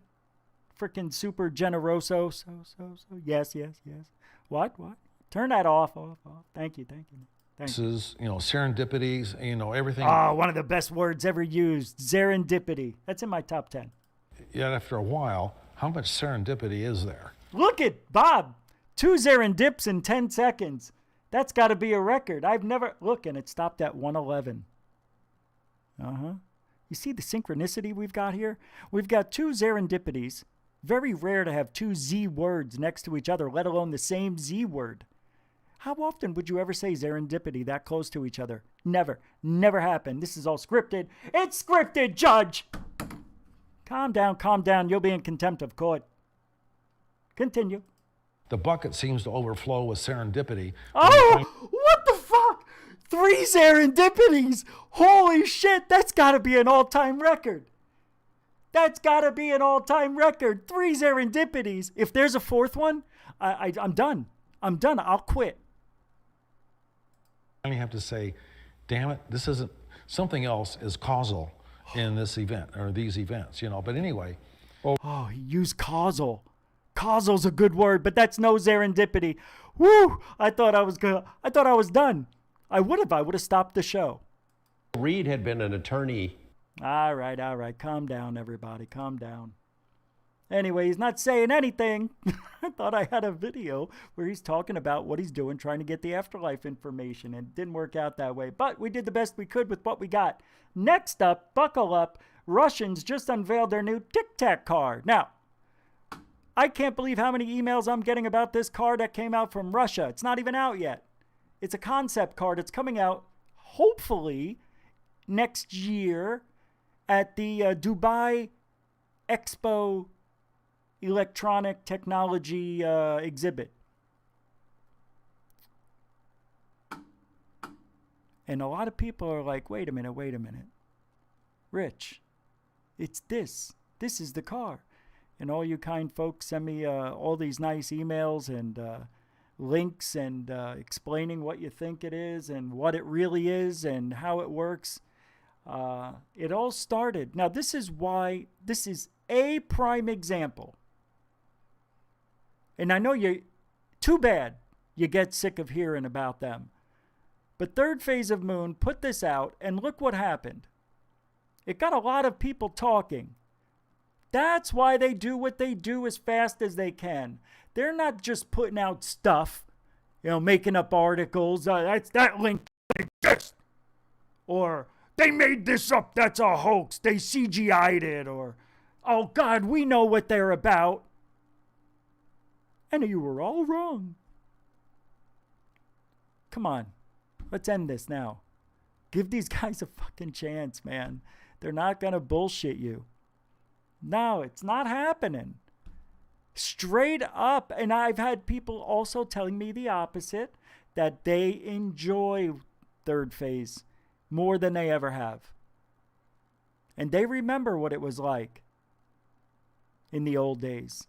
Speaker 10: Freaking super generoso. So. Yes. What? Turn that off. Thank you.
Speaker 4: This is, serendipities, everything.
Speaker 10: Oh, one of the best words ever used. Serendipity. That's in my top 10.
Speaker 4: Yet after a while, how much serendipity is there?
Speaker 10: Look at Bob. 2 serendips in 10 seconds. That's got to be a record. I've never... Look, and it stopped at 111. You see the synchronicity we've got here? We've got 2 serendipities. Very rare to have 2 Z words next to each other, let alone the same Z word. How often would you ever say serendipity that close to each other? Never. Never happened. This is all scripted. It's scripted, Judge! Calm down. You'll be in contempt of court. Continue.
Speaker 4: The bucket seems to overflow with serendipity.
Speaker 10: Oh, what the fuck? 3 serendipities. Holy shit, that's got to be an all-time record. 3 serendipities. If there's a 4th one, I'm done. I'll quit.
Speaker 4: You have to say, damn it, this isn't, something else is causal in this event or these events, But anyway.
Speaker 10: Oh, he used causal. Causal's a good word, but that's no serendipity. Woo! I thought I was done. I would have stopped the show.
Speaker 13: Reed had been an attorney.
Speaker 10: All right. Calm down, everybody. Calm down. Anyway, he's not saying anything. I thought I had a video where he's talking about what he's doing, trying to get the afterlife information, and it didn't work out that way. But we did the best we could with what we got. Next up, buckle up. Russians just unveiled their new Tic Tac car. Now, I can't believe how many emails I'm getting about this car that came out from Russia. It's not even out yet. It's a concept car that's coming out, hopefully, next year at the Dubai Expo Electronic Technology exhibit. And a lot of people are like, wait a minute. Rich, it's this. This is the car. And all you kind folks send me all these nice emails and links and explaining what you think it is and what it really is and how it works. It all started. Now, this is a prime example. And I know too bad you get sick of hearing about them. But Third Phase of Moon put this out, and look what happened. It got a lot of people talking. That's why they do what they do as fast as they can. They're not just putting out stuff, making up articles. That link exists. Or they made this up. That's a hoax. They CGI'd it. Or, oh God, we know what they're about. And you were all wrong. Come on. Let's end this now. Give these guys a fucking chance, man. They're not going to bullshit you. No, it's not happening. Straight up. And I've had people also telling me the opposite, that they enjoy third phase more than they ever have. And they remember what it was like in the old days.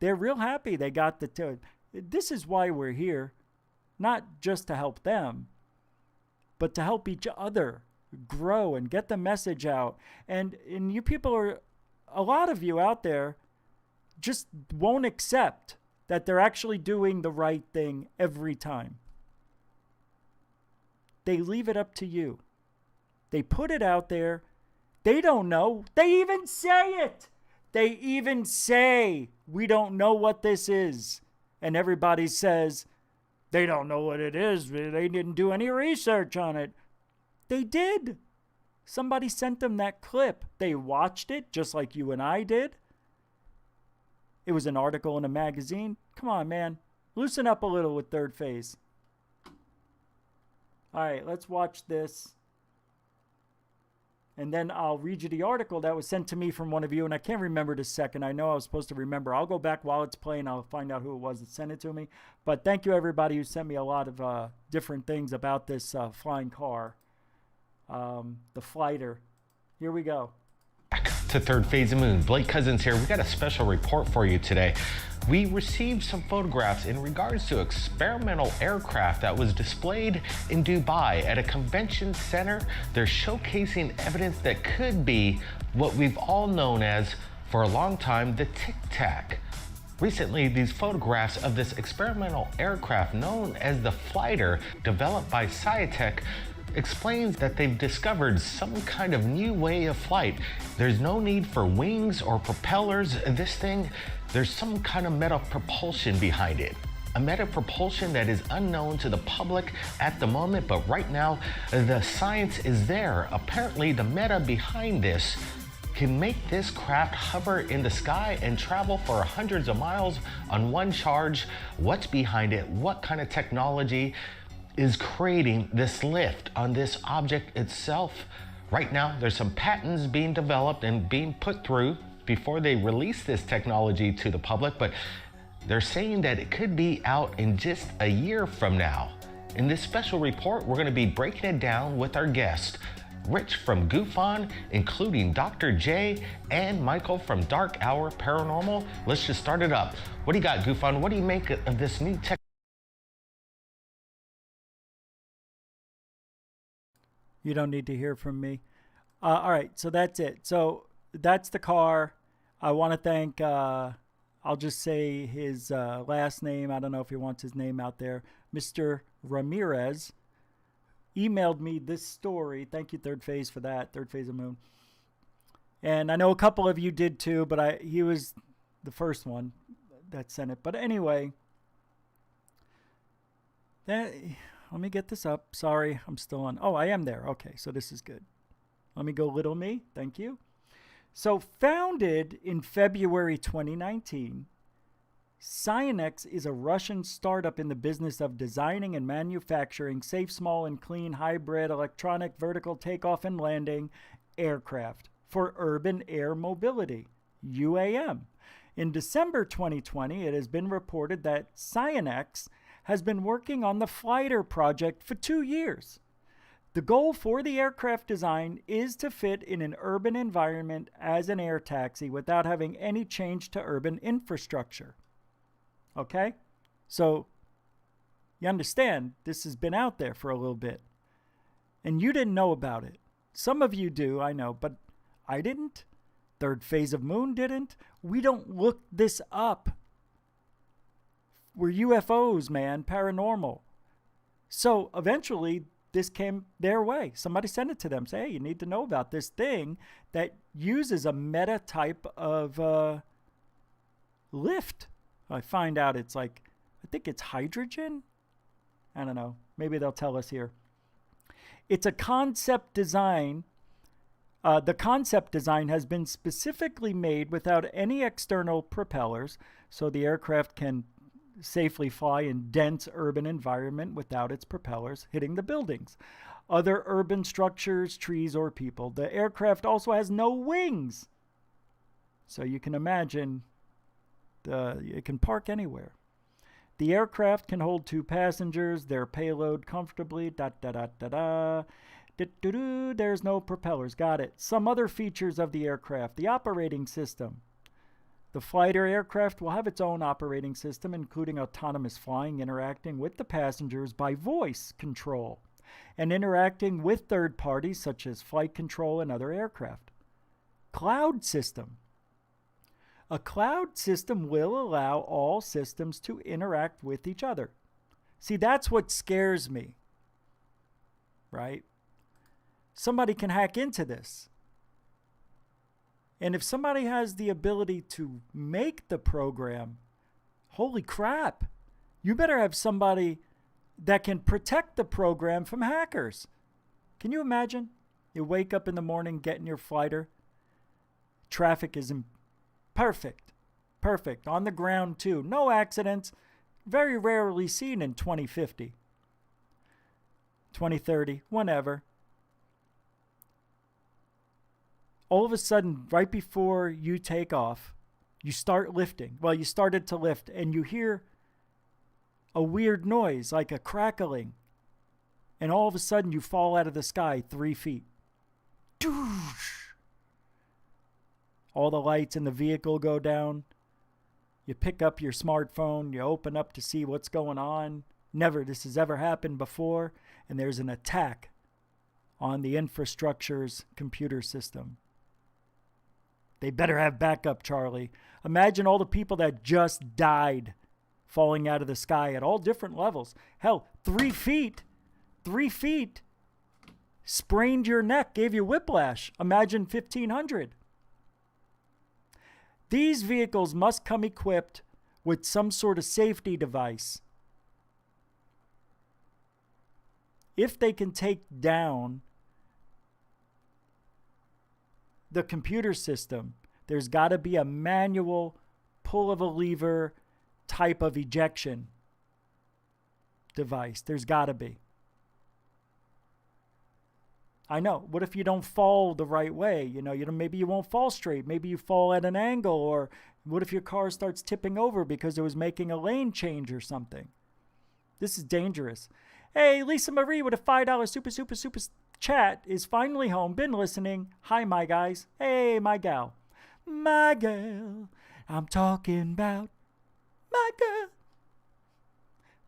Speaker 10: They're real happy they got the... This is why we're here. Not just to help them, but to help each other grow and get the message out. And you people are... A lot of you out there just won't accept that they're actually doing the right thing every time. They leave it up to you. They put it out there. They don't know. They even say it. They even say, we don't know what this is. And everybody says, they don't know what it is. They didn't do any research on it. They did. Somebody sent them that clip. They watched it just like you and I did. It was an article in a magazine. Come on, man. Loosen up a little with third phase. All right, let's watch this. And then I'll read you the article that was sent to me from one of you. And I can't remember the second. I know I was supposed to remember. I'll go back while it's playing. I'll find out who it was that sent it to me. But thank you, everybody who sent me a lot of different things about this flying car. The flighter. Here we go.
Speaker 14: Back to third phase of moon. Blake Cousins here. We got a special report for you today. We received some photographs in regards to experimental aircraft that was displayed in Dubai at a convention center. They're showcasing evidence that could be what we've all known as, for a long time, the Tic Tac. Recently, these photographs of this experimental aircraft known as the Flighter, developed by Sciatec, explains that they've discovered some kind of new way of flight. There's no need for wings or propellers. This thing, there's some kind of meta propulsion behind it. A meta propulsion that is unknown to the public at the moment, but right now the science is there. Apparently the meta behind this can make this craft hover in the sky and travel for hundreds of miles on one charge. What's behind it? What kind of technology is creating this lift on this object itself? Right now, there's some patents being developed and being put through before they release this technology to the public, but they're saying that it could be out in just a year from now. In this special report, we're going to be breaking it down with our guest, Rich from GUFON, including Dr. J and Michael from Dark Hour Paranormal. Let's just start it up. What do you got, GUFON? What do you make of this new tech?
Speaker 10: You don't need to hear from me. All right, so that's it. So that's the car. I want to thank, I'll just say his last name. I don't know if he wants his name out there. Mr. Ramirez emailed me this story. Thank you, Third Phase, for that. Third Phase of Moon. And I know a couple of you did too, but he was the first one that sent it. But anyway, let me get this up. Sorry, I'm still on. Oh, I am there. Okay, so this is good. Let me go little me. Thank you. So founded in February 2019, Scinex is a Russian startup in the business of designing and manufacturing safe, small, and clean hybrid electronic vertical takeoff and landing aircraft for urban air mobility, UAM. In December 2020, it has been reported that Scinex has been working on the Flighter project for 2 years. The goal for the aircraft design is to fit in an urban environment as an air taxi without having any change to urban infrastructure. Okay? So, you understand, this has been out there for a little bit. And you didn't know about it. Some of you do, I know, but I didn't. Third Phase of Moon didn't. We don't look this up. We're UFOs, man, paranormal. So eventually, this came their way. Somebody sent it to them. Say, hey, you need to know about this thing that uses a meta type of lift. I find out it's like, I think it's hydrogen. I don't know. Maybe they'll tell us here. It's a concept design. The concept design has been specifically made without any external propellers, so the aircraft can safely fly in dense urban environment without its propellers hitting the buildings, other urban structures, trees, or people. The aircraft also has no wings, so you can imagine it can park anywhere. The aircraft can hold 2 passengers, their payload comfortably, There's no propellers. Got it. Some other features of the aircraft. The operating system. The fighter aircraft will have its own operating system, including autonomous flying, interacting with the passengers by voice control, and interacting with third parties such as flight control and other aircraft. Cloud system. A cloud system will allow all systems to interact with each other. See, that's what scares me, right? Somebody can hack into this. And if somebody has the ability to make the program, holy crap, you better have somebody that can protect the program from hackers. Can you imagine? You wake up in the morning, get in your fighter. Traffic is perfect. Perfect. On the ground, too. No accidents. Very rarely seen in 2050. 2030, whenever. All of a sudden, right before you take off, you start lifting. Well, you started to lift, and you hear a weird noise, like a crackling. And all of a sudden, you fall out of the sky 3 feet. Doosh! All the lights in the vehicle go down. You pick up your smartphone. You open up to see what's going on. Never this has ever happened before. And there's an attack on the infrastructure's computer system. They better have backup, Charlie. Imagine all the people that just died falling out of the sky at all different levels. Hell, 3 feet. 3 feet. Sprained your neck, gave you whiplash. Imagine 1,500. These vehicles must come equipped with some sort of safety device. If they can take down the computer system, there's got to be a manual pull of a lever type of ejection device. There's got to be. I know. What if you don't fall the right way? Maybe you won't fall straight. Maybe you fall at an angle. Or what if your car starts tipping over because it was making a lane change or something? This is dangerous. Hey, Lisa Marie with a $5 super chat is finally home. Been listening. Hi, my guys. Hey, my gal. My girl. I'm talking about my girl.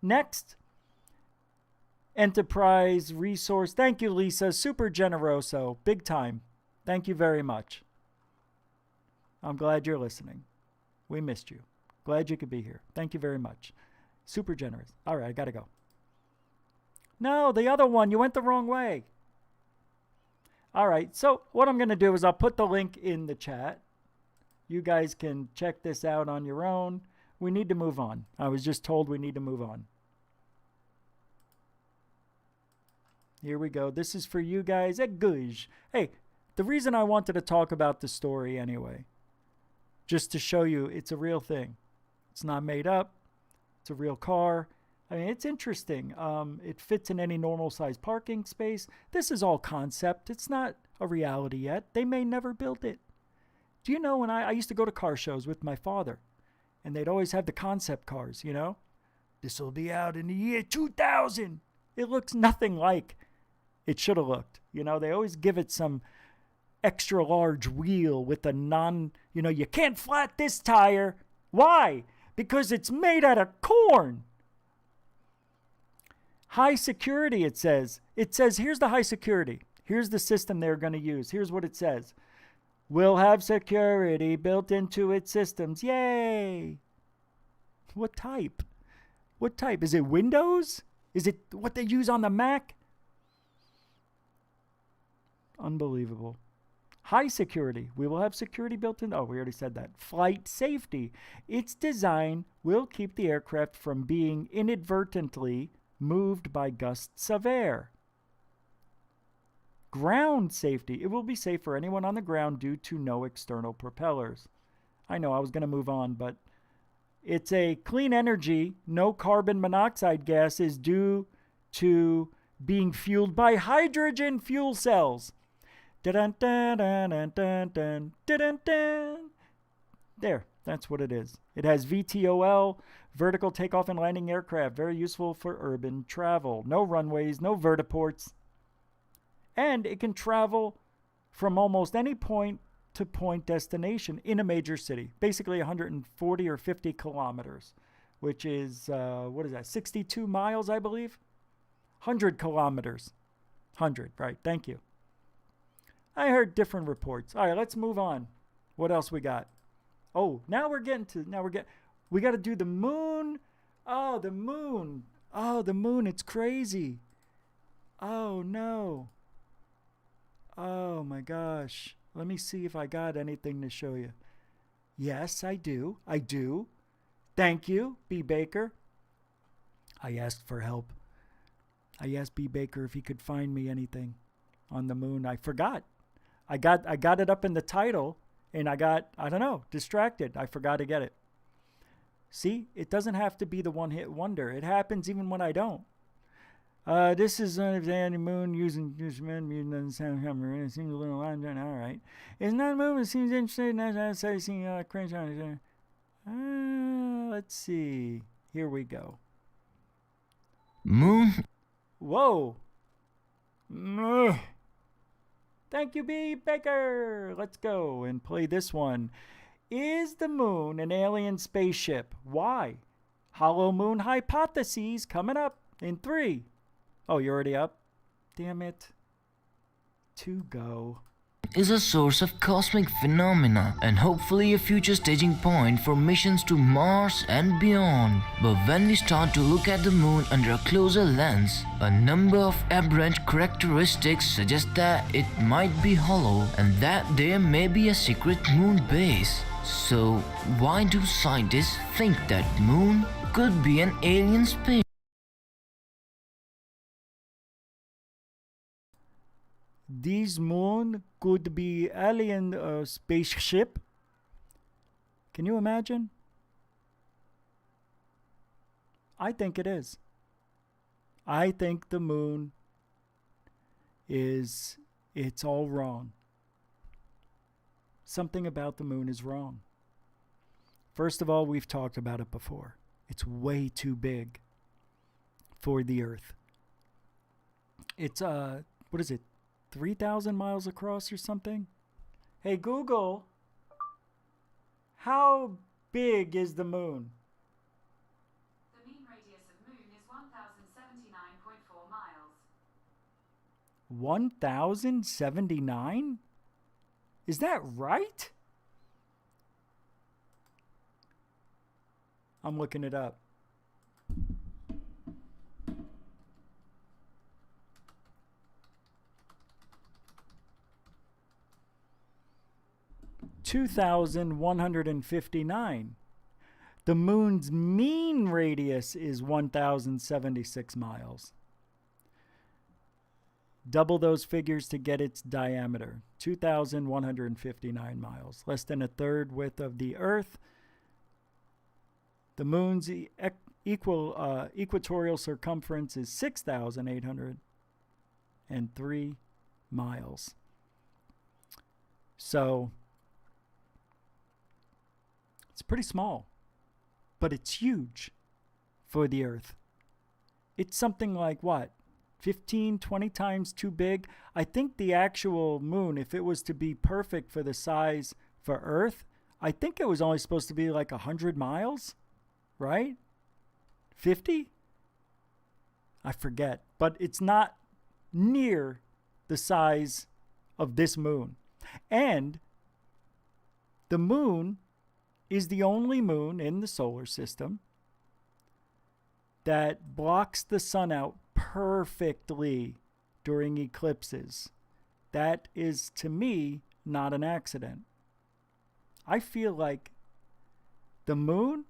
Speaker 10: Next. Enterprise Resource. Thank you, Lisa. Super generoso. Big time. Thank you very much. I'm glad you're listening. We missed you. Glad you could be here. Thank you very much. Super generous. All right, I got to go. No, the other one. You went the wrong way. All right, so what I'm going to do is I'll put the link in the chat. You guys can check this out on your own. We need to move on. I was just told we need to move on. Here we go. This is for you guys at Guj. Hey, the reason I wanted to talk about the story anyway, just to show you it's a real thing. It's not made up. It's a real car. I mean, it's interesting. It fits in any normal size parking space. This is all concept. It's not a reality yet. They may never build it. Do you know when I used to go to car shows with my father, and they'd always have the concept cars, This will be out in the year 2000. It looks nothing like it should have looked. They always give it some extra large wheel with a you can't flat this tire. Why? Because it's made out of corn. High security, it says. It says, here's the high security. Here's the system they're going to use. Here's what it says. Will have security built into its systems. Yay! What type? What type? Is it Windows? Is it what they use on the Mac? Unbelievable. High security. We will have security built in. Oh, we already said that. Flight safety. Its design will keep the aircraft from being inadvertently moved by gusts of air. Ground safety. It will be safe for anyone on the ground due to no external propellers. I know I was going to move on, but it's a clean energy. No carbon monoxide gas is due to being fueled by hydrogen fuel cells. Dun, dun, dun, dun, dun, dun, dun, dun. There, that's what it is. It has VTOL, vertical takeoff and landing aircraft, very useful for urban travel. No runways, no vertiports. And it can travel from almost any point to point destination in a major city. Basically 140 or 50 kilometers, which is, 62 miles, I believe? 100 kilometers. 100, right, thank you. I heard different reports. All right, let's move on. What else we got? Oh, we got to do the moon. Oh, the moon. Oh, the moon, it's crazy. Oh, no. Oh, my gosh. Let me see if I got anything to show you. Yes, I do. I do. Thank you, B. Baker. I asked for help. I asked B. Baker if he could find me anything on the moon. I forgot. I got it up in the title, and I got, distracted. I forgot to get it. See, it doesn't have to be the one-hit wonder. It happens even when I don't. This is the moon using men mutant sound hammer. It seems a little line done. All right. It's not moving. It seems interesting. Let's see. Here we go.
Speaker 15: Moon.
Speaker 10: Whoa. Thank you, B. Baker. Let's go and play this one. Is the moon an alien spaceship? Why? Hollow moon hypotheses coming up in 3. Oh, you're already up? Damn it. 2 go.
Speaker 15: Is a source of cosmic phenomena and hopefully a future staging point for missions to Mars and beyond. But when we start to look at the moon under a closer lens, a number of aberrant characteristics suggest that it might be hollow and that there may be a secret moon base. So why do scientists think that moon could be an alien space?
Speaker 10: This moon could be alien spaceship. Can you imagine? I think it is. I think the moon it's all wrong. Something about the moon is wrong. First of all, we've talked about it before. It's way too big for the Earth. It's, 3,000 miles across or something? Hey, Google, how big is the moon?
Speaker 16: The mean radius of moon is 1,079.4 miles.
Speaker 10: 1,079? Is that right? I'm looking it up. $2,159. The moon's mean radius is 1,076 miles. Double those figures to get its diameter. 2,159 miles. Less than a third width of the Earth. The moon's equatorial circumference is 6,803 miles. So it's pretty small, but it's huge for the Earth. It's something like what? 15, 20 times too big? I think the actual moon, if it was to be perfect for the size for Earth, I think it was only supposed to be like 100 miles, right? 50? I forget, but it's not near the size of this moon. And the moon is the only moon in the solar system that blocks the sun out perfectly during eclipses. that is, to me, not an accident. I feel like the moon,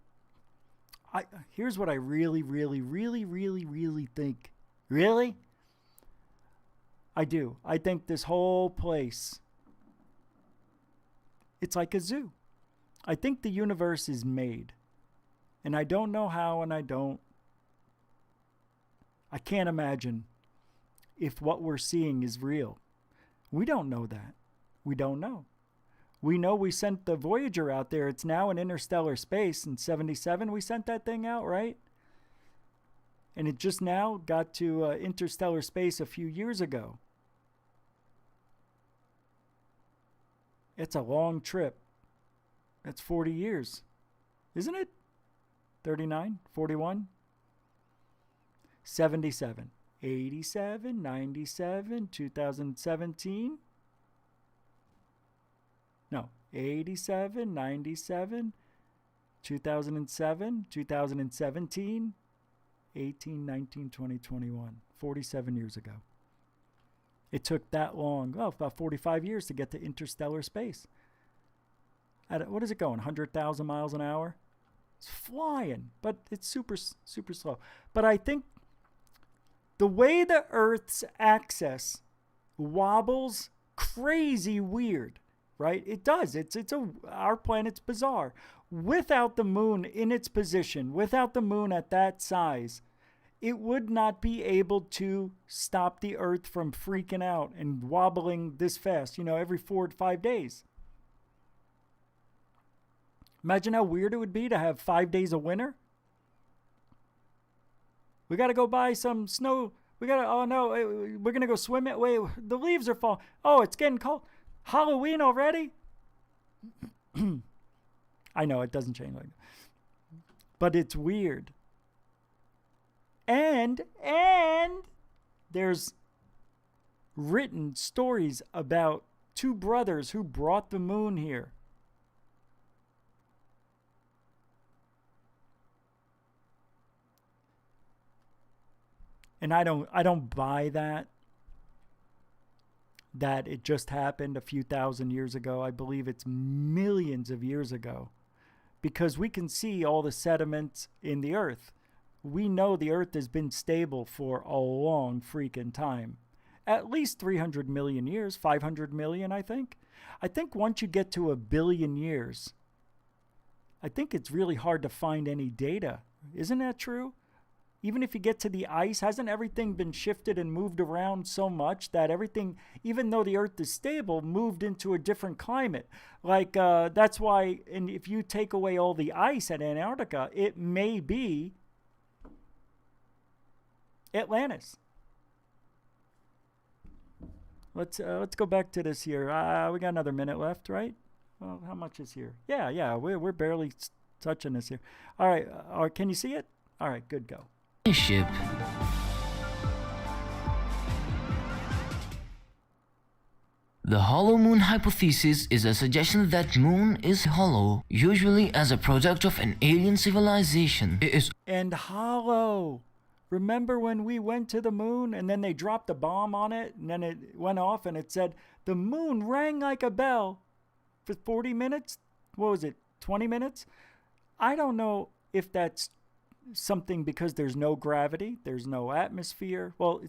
Speaker 10: here's what I really think. Really? I do. I think this whole place, it's like a zoo. I think the universe is made. And I don't know how, and I can't imagine if what we're seeing is real. We don't know that. We don't know. We know we sent the Voyager out there. It's now in interstellar space. In 77, we sent that thing out, right? And it just now got to interstellar space a few years ago. It's a long trip. That's 40 years. Isn't it? 39? 41? 77. 87, 97, 2017. No, 87, 97, 2007, 2017, 18, 19, 20, 21. 47 years ago. It took that long, about 45 years to get to interstellar space. What is it going, 100,000 miles an hour? It's flying, but it's super slow. But I think the way the Earth's axis wobbles, crazy weird, right? It does. Our planet's bizarre. Without the moon in its position, without the moon at that size, it would not be able to stop the Earth from freaking out and wobbling this fast, every 4 to 5 days. Imagine how weird it would be to have 5 days of winter. We got to go buy some snow. We're going to go swim it. Wait, the leaves are falling. Oh, it's getting cold. Halloween already? I know, it doesn't change like that. But it's weird. And there's written stories about 2 brothers who brought the moon here. And I don't buy that it just happened a few thousand years ago. I believe it's millions of years ago, because we can see all the sediments in the earth. We know the earth has been stable for a long freaking time. At least 300 million years, 500 million, I think. I think once you get to 1 billion years, I think it's really hard to find any data. Isn't that true? Even if you get to the ice, hasn't everything been shifted and moved around so much that everything, even though the earth is stable, moved into a different climate? Like, that's why, and if you take away all the ice at Antarctica, it may be Atlantis. Let's go back to this here. We got another minute left, right? Well, how much is here? Yeah, we're barely touching this here. All right, can you see it? All right, good, go.
Speaker 15: Ship. The hollow moon hypothesis is a suggestion that moon is hollow, usually as a product of an alien civilization. It is
Speaker 10: hollow. Remember when we went to the moon and then they dropped a bomb on it and then it went off and it said the moon rang like a bell for 40 minutes? What was it, 20 minutes? I don't know if that's something because there's no gravity, there's no atmosphere. Well,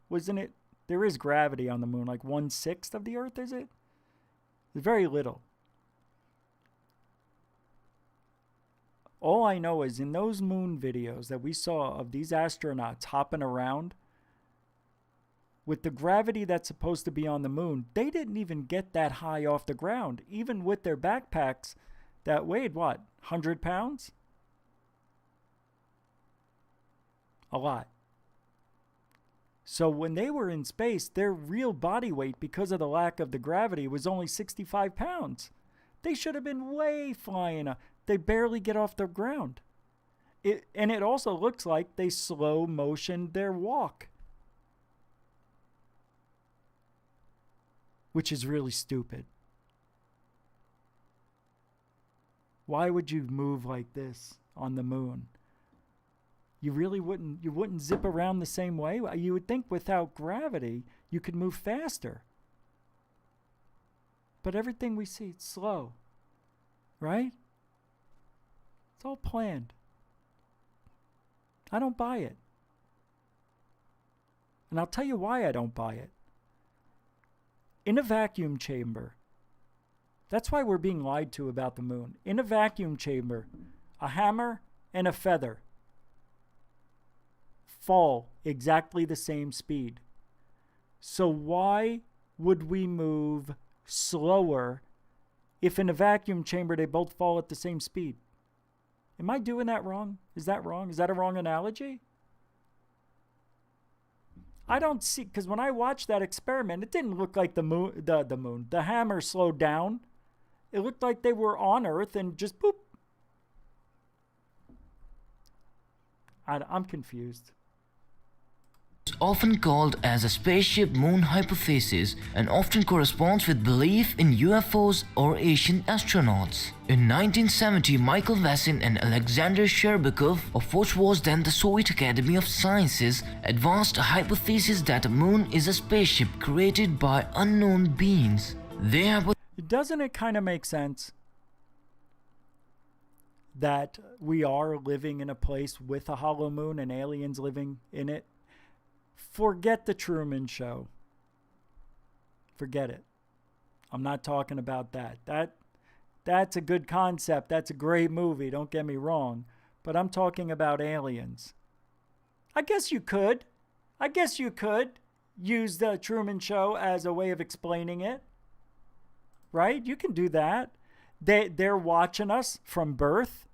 Speaker 10: wasn't it? There is gravity on the moon, like 1/6 of the Earth, is it? Very little. All I know is in those moon videos that we saw of these astronauts hopping around, with the gravity that's supposed to be on the moon, they didn't even get that high off the ground, even with their backpacks that weighed, 100 pounds? A lot. So when they were in space, their real body weight, because of the lack of the gravity, was only 65 pounds. They should have been way flying up. They barely get off the ground. And it also looks like they slow motioned their walk, which is really stupid. Why would you move like this on the moon? You really wouldn't zip around the same way? You would think without gravity, you could move faster. But everything we see, it's slow. Right? It's all planned. I don't buy it. And I'll tell you why I don't buy it. In a vacuum chamber, that's why we're being lied to about the moon. In a vacuum chamber, a hammer and a feather fall exactly the same speed. So why would we move slower if in a vacuum chamber they both fall at the same speed? Am I doing that wrong? Is that wrong? Is that a wrong analogy? I don't see, because when I watched that experiment, it didn't look like the hammer slowed down. It looked like they were on Earth and just boop. I'm confused.
Speaker 15: It's often called as a spaceship moon hypothesis and often corresponds with belief in UFOs or ancient astronauts. In 1970, Michael Vassin and Alexander Sherbakov, of which was then the Soviet Academy of Sciences, advanced a hypothesis that a moon is a spaceship created by unknown beings.
Speaker 10: Doesn't it kind of make sense that we are living in a place with a hollow moon and aliens living in it? Forget the Truman Show. Forget it. I'm not talking about that. That's a good concept. That's a great movie. Don't get me wrong. But I'm talking about aliens. I guess you could use the Truman Show as a way of explaining it. Right? You can do that. They're watching us from birth.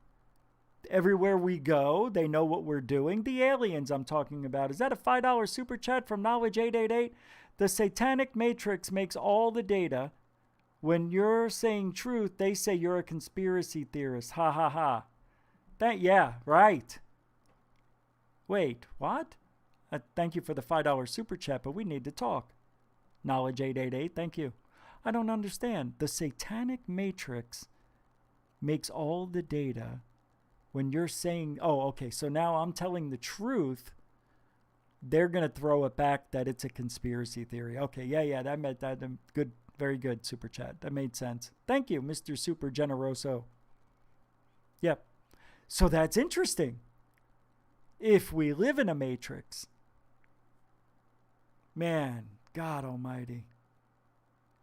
Speaker 10: Everywhere we go, they know what we're doing. The aliens I'm talking about. Is that a $5 super chat from Knowledge 888? The satanic matrix makes all the data. When you're saying truth, they say you're a conspiracy theorist. Ha ha ha. Yeah, right. Wait, what? Thank you for the $5 super chat, but we need to talk. Knowledge 888, thank you. I don't understand. The satanic matrix makes all the data. When you're saying, oh, okay, so now I'm telling the truth, they're going to throw it back that it's a conspiracy theory. Okay, yeah, that made that good, very good super chat. That made sense. Thank you, Mr. Super Generoso. Yep. So that's interesting. If we live in a matrix, man, God Almighty,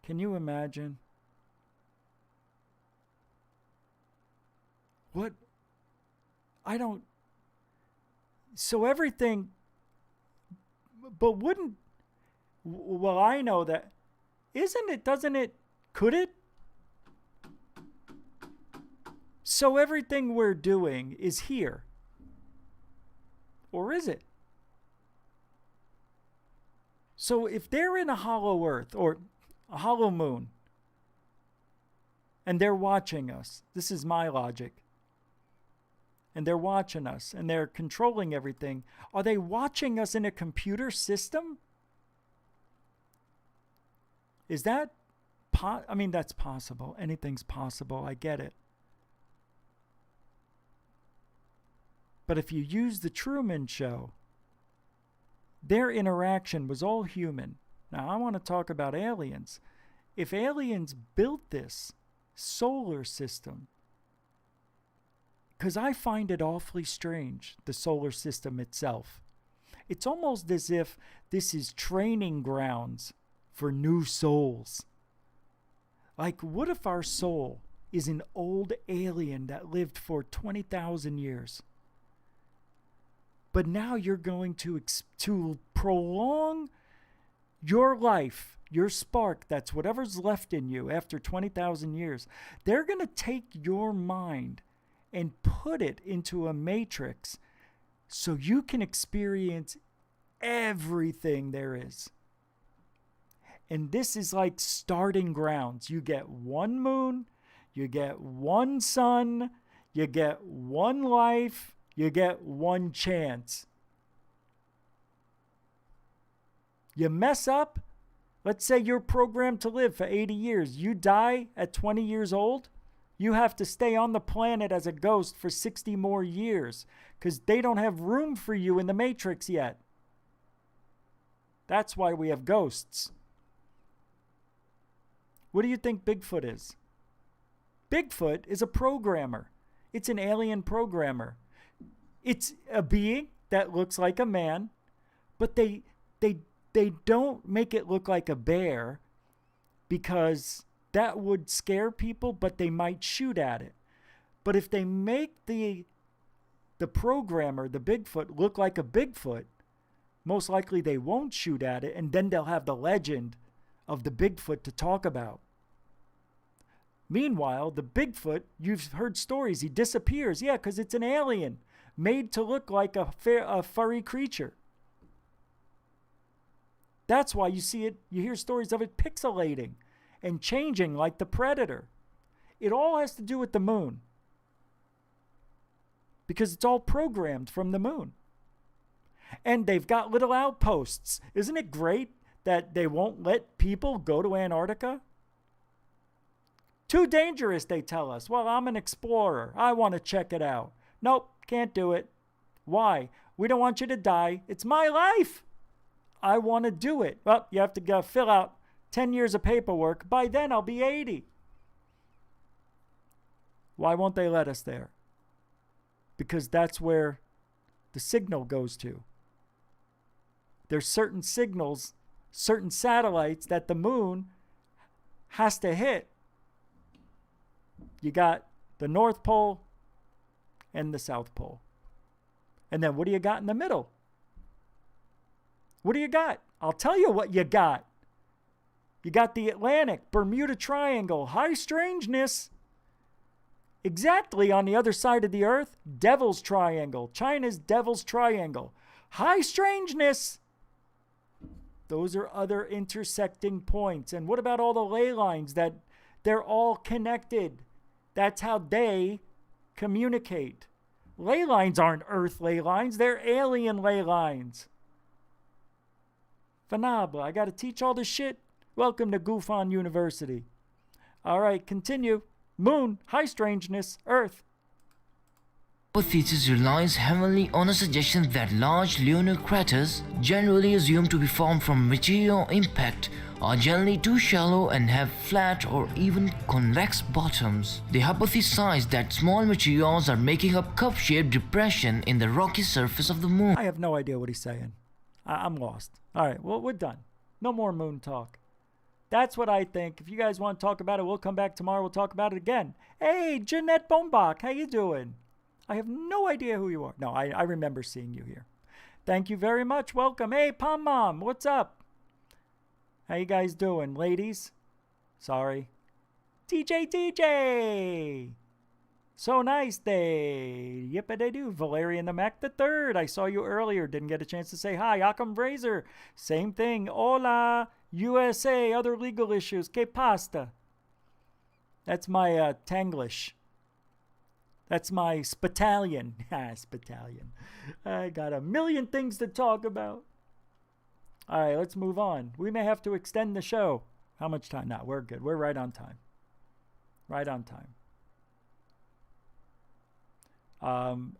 Speaker 10: can you imagine? What? So everything, but well, I know that, could it? So everything we're doing is here. Or is it? So if they're in a hollow earth or a hollow moon, and they're watching us, this is my logic, and they're watching us, and they're controlling everything, are they watching us in a computer system? Is that, that's possible. Anything's possible. I get it. But if you use the Truman Show, their interaction was all human. Now, I want to talk about aliens. If aliens built this solar system, because I find it awfully strange, the solar system itself. It's almost as if this is training grounds for new souls. Like, what if our soul is an old alien that lived for 20,000 years? But now you're going to prolong your life, your spark, that's whatever's left in you after 20,000 years. They're going to take your mind and put it into a matrix so you can experience everything there is. And this is like starting grounds. You get one moon, you get one sun, you get one life, you get one chance. You mess up, let's say you're programmed to live for 80 years. You die at 20 years old, you have to stay on the planet as a ghost for 60 more years because they don't have room for you in the Matrix yet. That's why we have ghosts. What do you think Bigfoot is? Bigfoot is a programmer. It's an alien programmer. It's a being that looks like a man, but they don't make it look like a bear because that would scare people, but they might shoot at it. But if they make the programmer, the Bigfoot, look like a Bigfoot, most likely they won't shoot at it, and then they'll have the legend of the Bigfoot to talk about. Meanwhile, the Bigfoot, you've heard stories, he disappears. Yeah, because it's an alien made to look like a furry creature. That's why you see it, you hear stories of it pixelating and changing like the Predator. It all has to do with the moon. Because it's all programmed from the moon. And they've got little outposts. Isn't it great that they won't let people go to Antarctica? Too dangerous, they tell us. Well, I'm an explorer. I want to check it out. Nope, can't do it. Why? We don't want you to die. It's my life. I want to do it. Well, you have to go fill out 10 years of paperwork. By then, I'll be 80. Why won't they let us there? Because that's where the signal goes to. There's certain signals, certain satellites that the moon has to hit. You got the North Pole and the South Pole. And then what do you got in the middle? What do you got? I'll tell you what you got. You got the Atlantic, Bermuda Triangle, high strangeness. Exactly on the other side of the earth, Devil's Triangle, China's Devil's Triangle. High strangeness. Those are other intersecting points. And what about all the ley lines that they're all connected? That's how they communicate. Ley lines aren't Earth ley lines, they're alien ley lines. Phenomenal. I got to teach all this shit. Welcome to GUFON University. All right, continue. Moon, high strangeness, Earth.
Speaker 15: Hypothesis relies heavily on a suggestion that large lunar craters, generally assumed to be formed from meteor impact, are generally too shallow and have flat or even convex bottoms. They hypothesize that small meteors are making a cup-shaped depression in the rocky surface of the moon.
Speaker 10: I have no idea what he's saying. I'm lost. All right, well, we're done. No more moon talk. That's what I think. If you guys want to talk about it, we'll come back tomorrow. We'll talk about it again. Hey, Jeanette Bombach, how you doing? I have no idea who you are. No, I remember seeing you here. Thank you very much. Welcome. Hey, Pom Mom, what's up? How you guys doing, ladies? Sorry. DJ. So nice day. Yippee-doo. Valerian the Mac the Third. I saw you earlier. Didn't get a chance to say hi. Occam Razor. Same thing. Hola. USA. Other legal issues. Que pasta. That's my Tanglish. That's my Spitalian. Spitalian. I got a million things to talk about. All right, let's move on. We may have to extend the show. How much time? No, we're good. We're right on time. Right on time.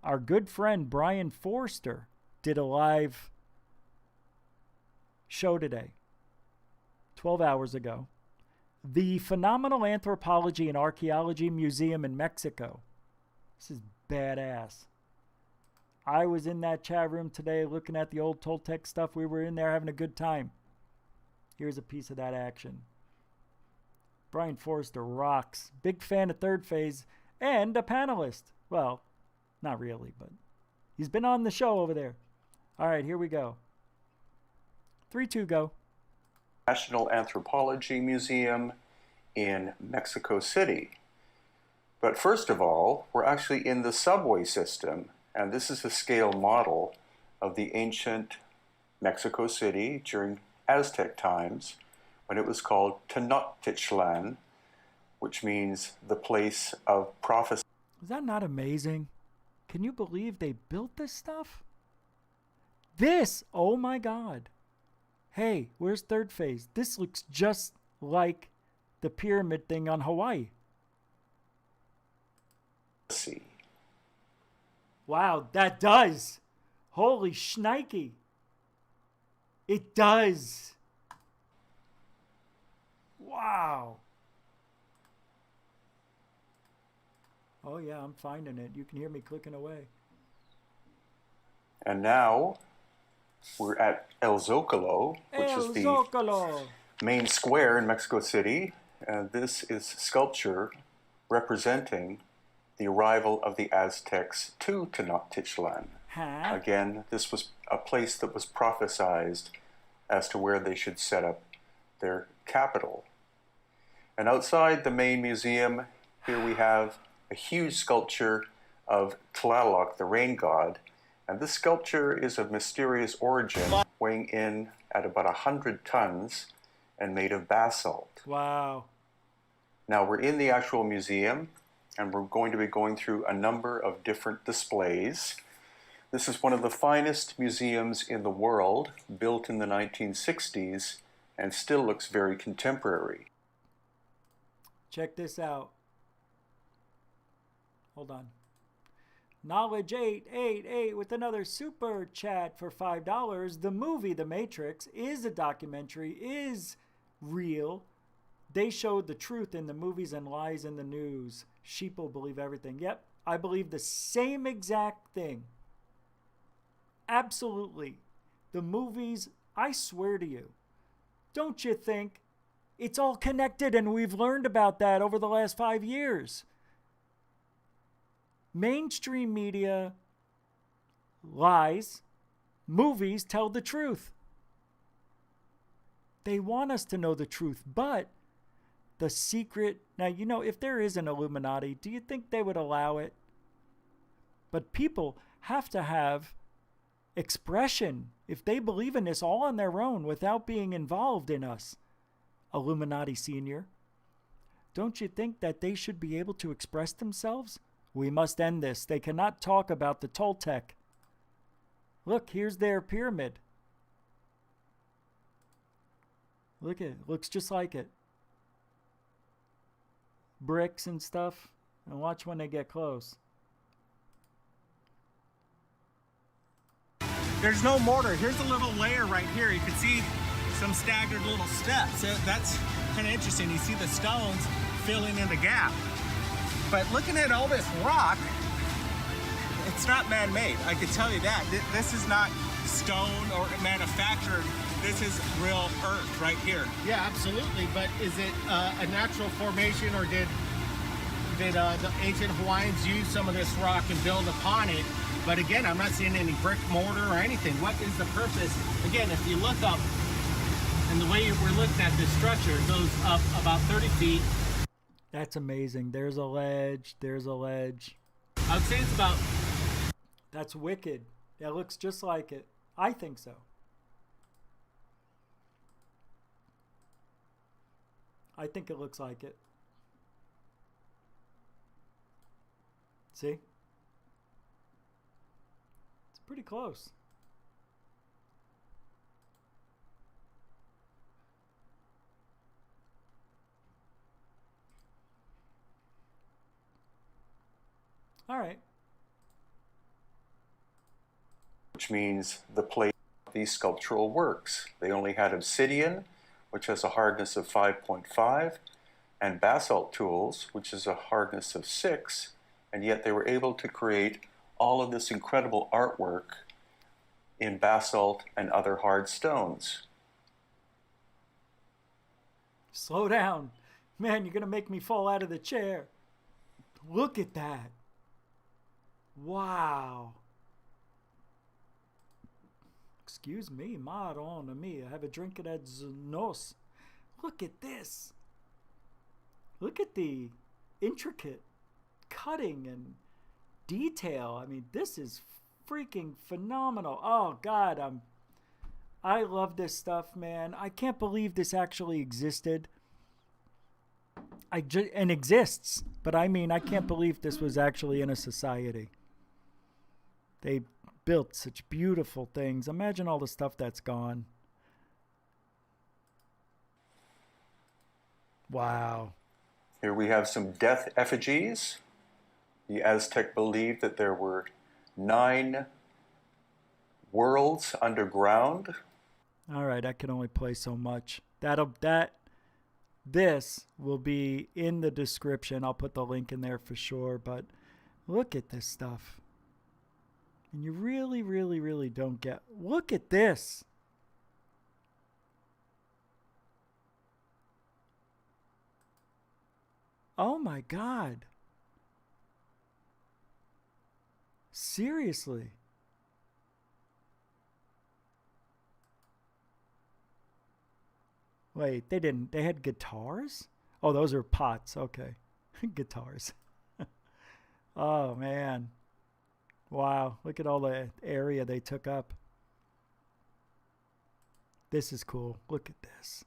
Speaker 10: Our good friend Brian Forster did a live show today, 12 hours ago. The Phenomenal Anthropology and Archaeology Museum in Mexico. This is badass. I was in that chat room today looking at the old Toltec stuff. We were in there having a good time. Here's a piece of that action. Brian Forster rocks. Big fan of Third Phase and a panelist. Well, not really, but he's been on the show over there. All right, here we go. 3, 2, go.
Speaker 17: National Anthropology Museum in Mexico City. But first of all, we're actually in the subway system, and this is a scale model of the ancient Mexico City during Aztec times, when it was called Tenochtitlan, which means the place of prophecy.
Speaker 10: Is that not amazing? Can you believe they built this stuff? This, oh my God. Hey, where's Third Phase? This looks just like the pyramid thing on Hawaii. Wow, that does. Holy shnikey. It does. Wow. Oh, yeah, I'm finding it. You can hear me clicking away.
Speaker 17: And now we're at El Zocalo, which is the main square in Mexico City. And this is sculpture representing the arrival of the Aztecs to Tenochtitlan.
Speaker 10: Huh?
Speaker 17: Again, this was a place that was prophesized as to where they should set up their capital. And outside the main museum, here we have a huge sculpture of Tlaloc, the rain god. And this sculpture is of mysterious origin, weighing in at about 100 tons and made of basalt.
Speaker 10: Wow.
Speaker 17: Now we're in the actual museum, and we're going to be going through a number of different displays. This is one of the finest museums in the world, built in the 1960s, and still looks very contemporary.
Speaker 10: Check this out. Hold on. Knowledge 888 with another super chat for $5. The movie The Matrix is a documentary, is real. They showed the truth in the movies and lies in the news. Sheeple believe everything. Yep, I believe the same exact thing. Absolutely. The movies, I swear to you. Don't you think it's all connected, and we've learned about that over the last 5 years? Mainstream media lies. Movies tell the truth. They want us to know the truth, but the secret... Now, you know, if there is an Illuminati, do you think they would allow it? But people have to have expression if they believe in this all on their own without being involved in us. Illuminati Senior, don't you think that they should be able to express themselves? We must end this. They cannot talk about the Toltec. Look, here's their pyramid. Look at it. Looks just like it. Bricks and stuff. And watch when they get close.
Speaker 18: There's no mortar. Here's a little layer right here. You can see some staggered little steps. That's kind of interesting. You see the stones filling in the gap. But looking at all this rock, it's not man-made. I can tell you that. This is not stone or manufactured. This is real earth right here.
Speaker 19: Yeah, absolutely. But is it a natural formation, or did the ancient Hawaiians use some of this rock and build upon it? But again, I'm not seeing any brick mortar or anything. What is the purpose? Again, if you look up, and the way we're looking at this structure, it goes up about 30 feet.
Speaker 10: That's amazing. There's a ledge. There's a ledge.
Speaker 19: I would say it's about...
Speaker 10: That's wicked. That looks just like it. I think so. I think it looks like it. See? It's pretty close. All right.
Speaker 17: Which means the place of these sculptural works. They only had obsidian, which has a hardness of 5.5, and basalt tools, which is a hardness of 6, and yet they were able to create all of this incredible artwork in basalt and other hard stones.
Speaker 10: Slow down. Man, you're going to make me fall out of the chair. Look at that. Wow. Excuse me, madonna mia. Have a drink of that nos. Look at this. Look at the intricate cutting and detail. I mean, this is freaking phenomenal. Oh God, I love this stuff, man. I can't believe this actually existed. And exists, but I mean, I can't believe this was actually in a society. They built such beautiful things. Imagine all the stuff that's gone. Wow.
Speaker 17: Here we have some death effigies. The Aztec believed that there were 9 worlds underground.
Speaker 10: All right, I can only play so much. This will be in the description. I'll put the link in there for sure, but Look at this stuff. And you really, really, really don't get... Look at this. Oh my God. Seriously. Wait, they didn't. They had guitars? Oh, those are pots. Okay. Guitars. Oh, man. Wow. Look at all the area they took up. This is cool. Look at this.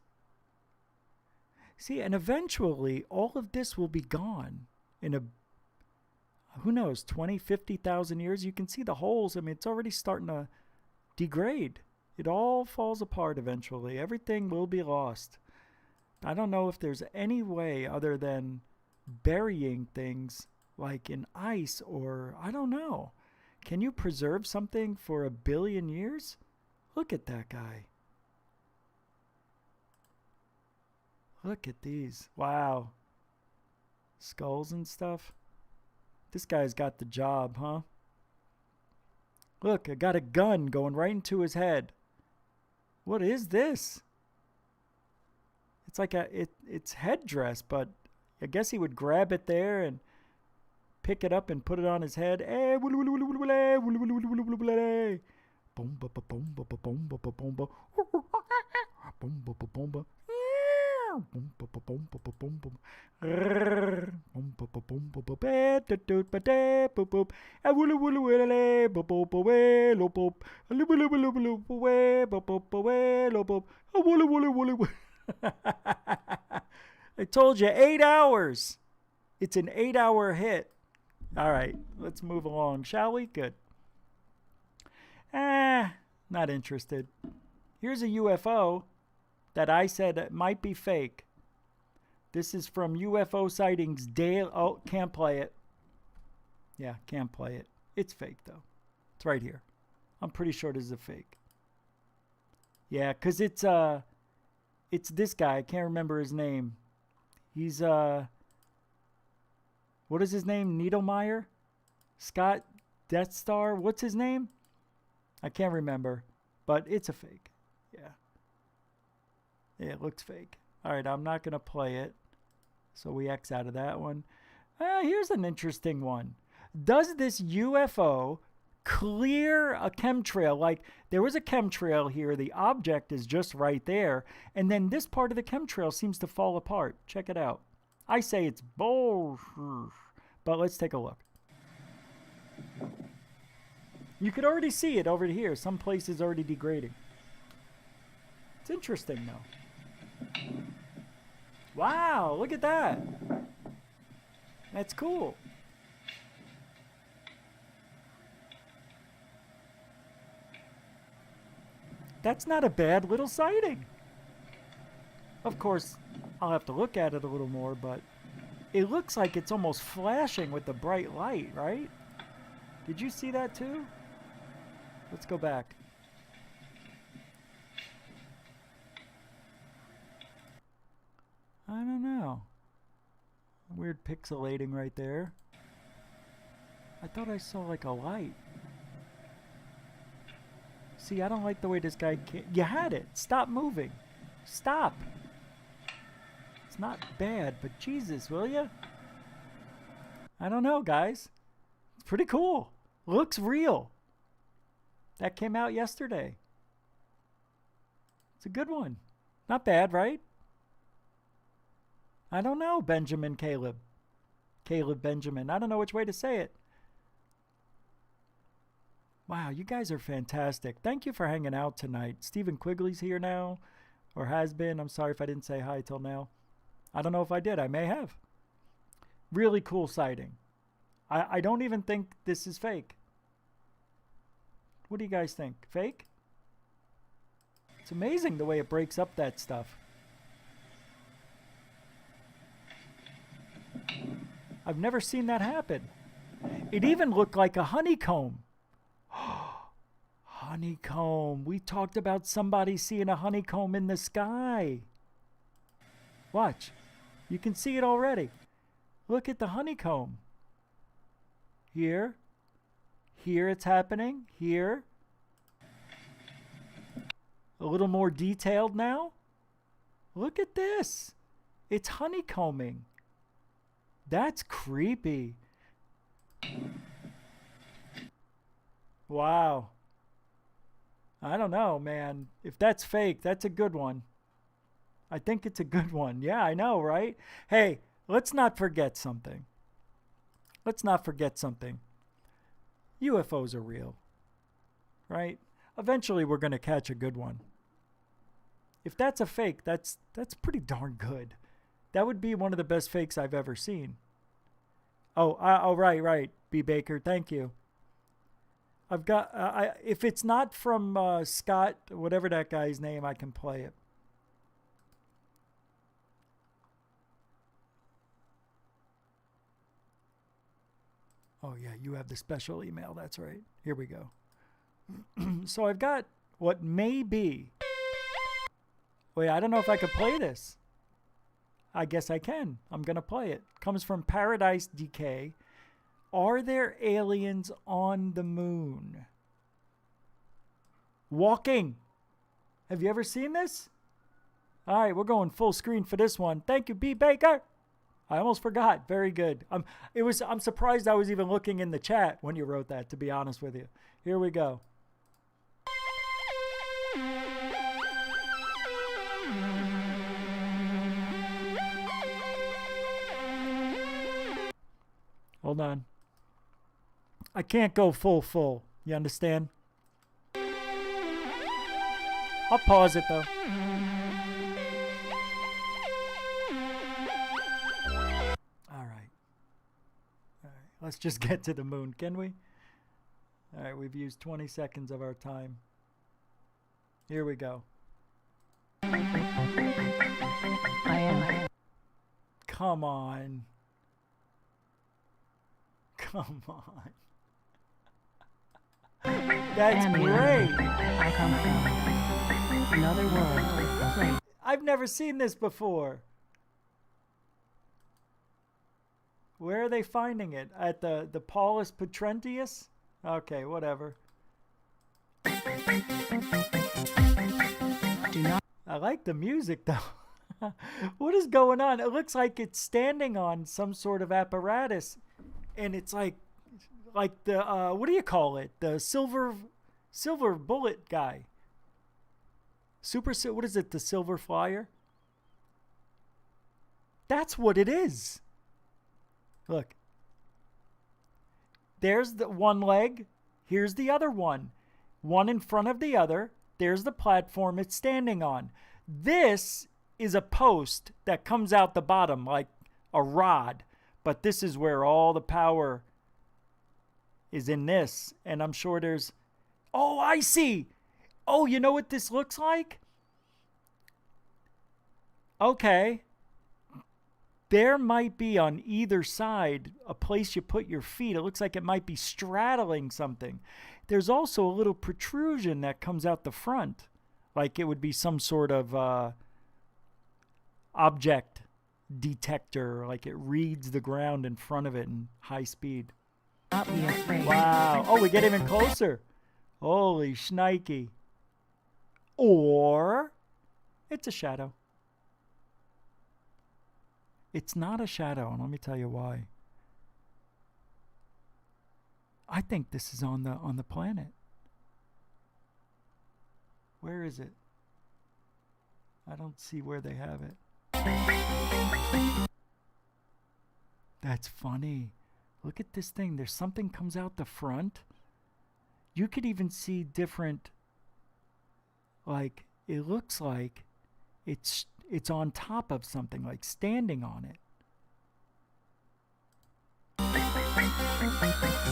Speaker 10: See, and eventually all of this will be gone in a, who knows, 20, 50,000 years. You can see the holes. I mean, it's already starting to degrade. It all falls apart eventually. Everything will be lost. I don't know if there's any way other than burying things like in ice or, I don't know. Can you preserve something for 1 billion years? Look at that guy. Look at these. Wow. Skulls and stuff. This guy's got the job, huh? Look, I got a gun going right into his head. What is this? It's like it's headdress, but I guess he would grab it there and pick it up and put it on his head. I told you, 8 hours. It's an 8-hour hit. All right, let's move along, shall we? Good. Not interested. Here's a UFO that I said might be fake. This is from UFO sightings daily. Oh, can't play it. Yeah, can't play it. It's fake, though. It's right here. I'm pretty sure this is a fake. Yeah, because it's this guy. I can't remember his name. He's, what is his name? Needlemeyer? Scott Death Star? What's his name? I can't remember. But it's a fake. Yeah. Yeah, it looks fake. All right, I'm not going to play it. So we X out of that one. Here's an interesting one. Does this UFO clear a chemtrail? Like, there was a chemtrail here. The object is just right there. And then this part of the chemtrail seems to fall apart. Check it out. I say it's bullshit. But let's take a look. You could already see it over here. Some places already degrading. It's interesting, though. Wow, look at that. That's cool. That's not a bad little sighting. Of course, I'll have to look at it a little more, but it looks like it's almost flashing with the bright light, right? Did you see that too? Let's go back. I don't know. Weird pixelating right there. I thought I saw like a light. See, I don't like the way this guy can't. You had it. Stop moving. Stop. It's not bad, but Jesus, will ya? I don't know, guys. It's pretty cool. Looks real. That came out yesterday. It's a good one. Not bad, right? I don't know, Benjamin Caleb. Caleb Benjamin. I don't know which way to say it. Wow, you guys are fantastic. Thank you for hanging out tonight. Stephen Quigley's here now, or has been. I'm sorry if I didn't say hi till now. I don't know if I did. I may have. Really cool sighting. I don't even think this is fake. What do you guys think? Fake? It's amazing the way it breaks up that stuff. I've never seen that happen. It even looked like a honeycomb. Honeycomb. We talked about somebody seeing a honeycomb in the sky. Watch. You can see it already. Look at the honeycomb. Here. Here it's happening. Here. A little more detailed now. Look at this. It's honeycombing. That's creepy. Wow. I don't know, man. If that's fake, that's a good one. I think it's a good one. Yeah, I know, right? Hey, let's not forget something. Let's not forget something. UFOs are real, right? Eventually, we're going to catch a good one. If that's a fake, that's pretty darn good. That would be one of the best fakes I've ever seen. Oh, right. B. Baker, thank you. I've got, if it's not from Scott, whatever that guy's name, I can play it. Oh, yeah, you have the special email. That's right. Here we go. So I've got what may be. Wait, I don't know if I could play this. I guess I can. I'm going to play it. Comes from Paradise Decay. Are there aliens on the moon? Walking. Have you ever seen this? All right, we're going full screen for this one. Thank you, B. Baker. I almost forgot. Very good. I'm surprised I was even looking in the chat when you wrote that, to be honest with you. Here we go. Hold on. I can't go full. You understand? I'll pause it though. All right. Let's just get to the moon, can we? All right, we've used 20 seconds of our time. Here we go. Come on. Come on. That's great.
Speaker 20: I come from another world.
Speaker 10: I've never seen this before. Where are they finding it? At the Paulus Petrentius? Okay, whatever. I like the music though. What is going on? It looks like it's standing on some sort of apparatus, and it's like the what do you call it? The silver bullet guy. What is it? The silver flyer? That's what it is. Look. There's the one leg. Here's the other one. One in front of the other. There's the platform it's standing on. This is a post that comes out the bottom like a rod. But this is where all the power is in this. And I'm sure there's... Oh, I see! Oh, you know what this looks like? Okay. There might be on either side a place you put your feet. It looks like it might be straddling something. There's also a little protrusion that comes out the front. Like it would be some sort of object detector. Like it reads the ground in front of it in high speed.
Speaker 20: Not be afraid.
Speaker 10: Wow. Oh, we get even closer. Holy shnikey. Or it's a shadow. It's not a shadow, and let me tell you why. I think this is on the planet. Where is it? I don't see where they have it. That's funny. Look at this thing. There's something comes out the front. You could even see different, like, it looks like it's on top of something, like standing on it.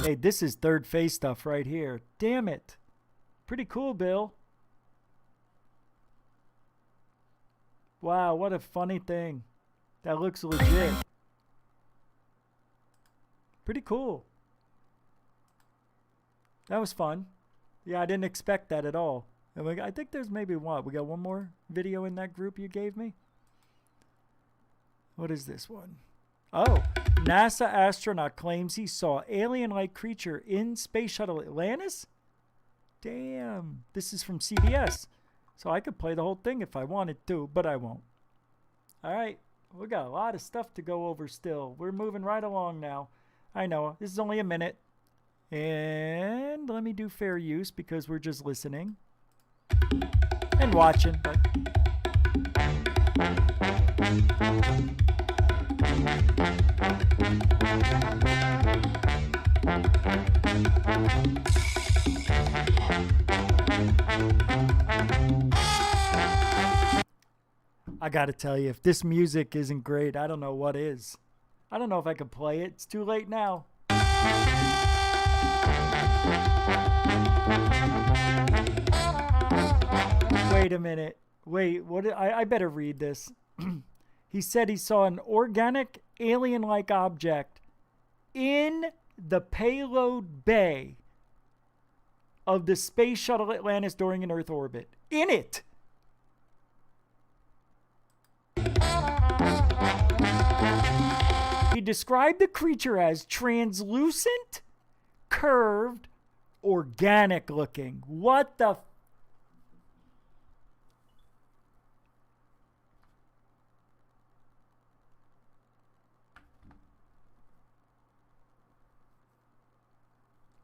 Speaker 10: Hey, this is third phase stuff right here. Damn it. Pretty cool, Bill. Wow, what a funny thing. That looks legit. Pretty cool. That was fun. Yeah, I didn't expect that at all. I think there's maybe what? We got one more video in that group you gave me? What is this one? Oh, NASA astronaut claims he saw alien-like creature in Space Shuttle Atlantis? Damn. This is from CBS. So I could play the whole thing if I wanted to, but I won't. All right. We got a lot of stuff to go over still. We're moving right along now. I know. This is only a minute. And let me do fair use because we're just listening and watching. But I gotta tell you, if this music isn't great, I don't know what is. I don't know if I can play it. It's too late now. Wait a minute. Wait, what? I better read this. He said he saw an organic alien-like object in the payload bay of the Space Shuttle Atlantis during an Earth orbit. In it! He described the creature as translucent, curved, organic looking. What the...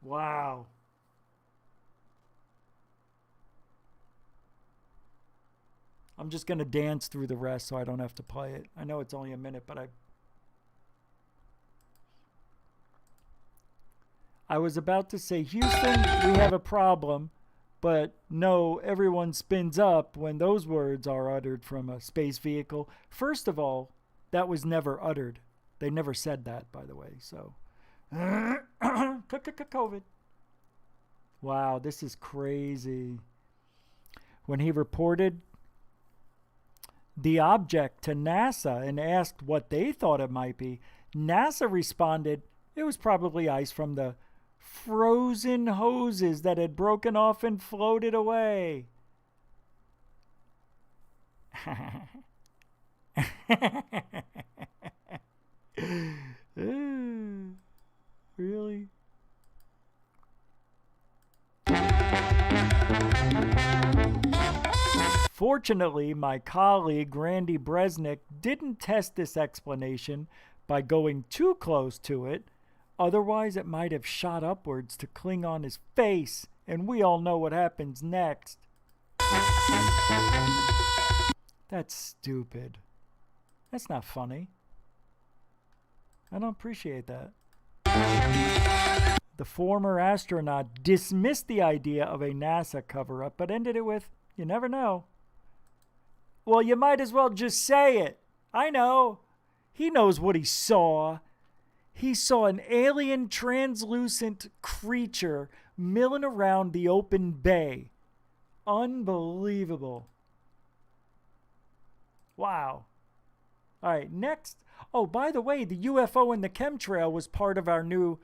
Speaker 10: Wow. I'm just going to dance through the rest so I don't have to play it. I know it's only a minute, but I was about to say, Houston, we have a problem, but no, everyone spins up when those words are uttered from a space vehicle. First of all, that was never uttered. They never said that, by the way, so... COVID. Wow, this is crazy. When he reported the object to NASA and asked what they thought it might be, NASA responded, it was probably ice from the frozen hoses that had broken off and floated away. Really? Fortunately, my colleague Randy Bresnick didn't test this explanation by going too close to it. Otherwise, it might have shot upwards to cling on his face, and we all know what happens next. That's stupid. That's not funny. I don't appreciate that. The former astronaut dismissed the idea of a NASA cover-up, but ended it with, you never know. Well, you might as well just say it. I know. He knows what he saw. He saw an alien translucent creature milling around the open bay. Unbelievable. Wow. All right, next. Oh, by the way, the UFO and the chemtrail was part of our new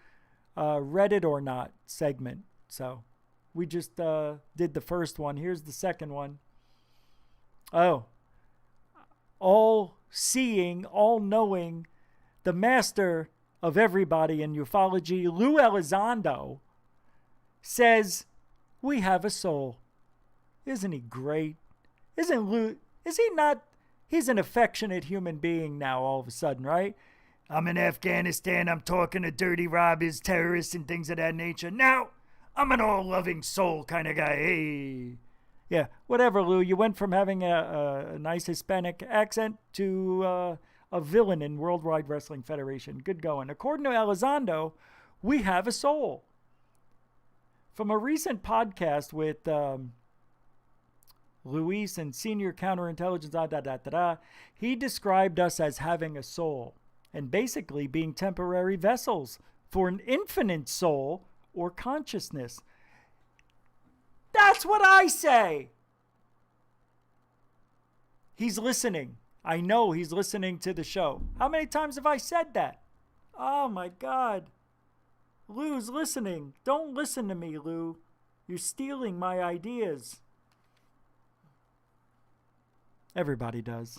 Speaker 10: Reddit or Not segment. So we just did the first one. Here's the second one. Oh. All seeing, all knowing, the master of everybody in ufology, Lou Elizondo, says, we have a soul. Isn't he great? Isn't Lou, is he not, he's an affectionate human being now all of a sudden, right? I'm in Afghanistan, I'm talking to dirty robbers, terrorists, and things of that nature. Now, I'm an all-loving soul kind of guy. Hey. Yeah, whatever, Lou. You went from having a nice Hispanic accent to a villain in Worldwide Wrestling Federation. Good going. According to Elizondo, we have a soul. From a recent podcast with Luis and Senior Counterintelligence, he described us as having a soul and basically being temporary vessels for an infinite soul or consciousness. That's what I say. He's listening. I know he's listening to the show. How many times have I said that? Oh my God. Lou's listening. Don't listen to me, Lou. You're stealing my ideas. Everybody does.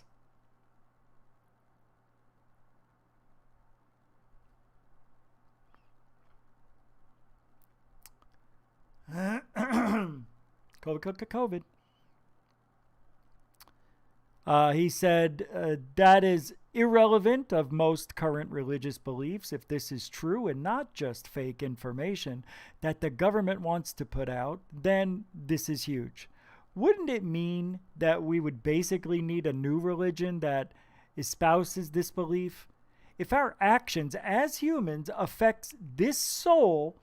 Speaker 10: COVID. He said that is irrelevant of most current religious beliefs if this is true and not just fake information that the government wants to put out, then this is huge. Wouldn't it mean that we would basically need a new religion that espouses this belief? If our actions as humans affects this soul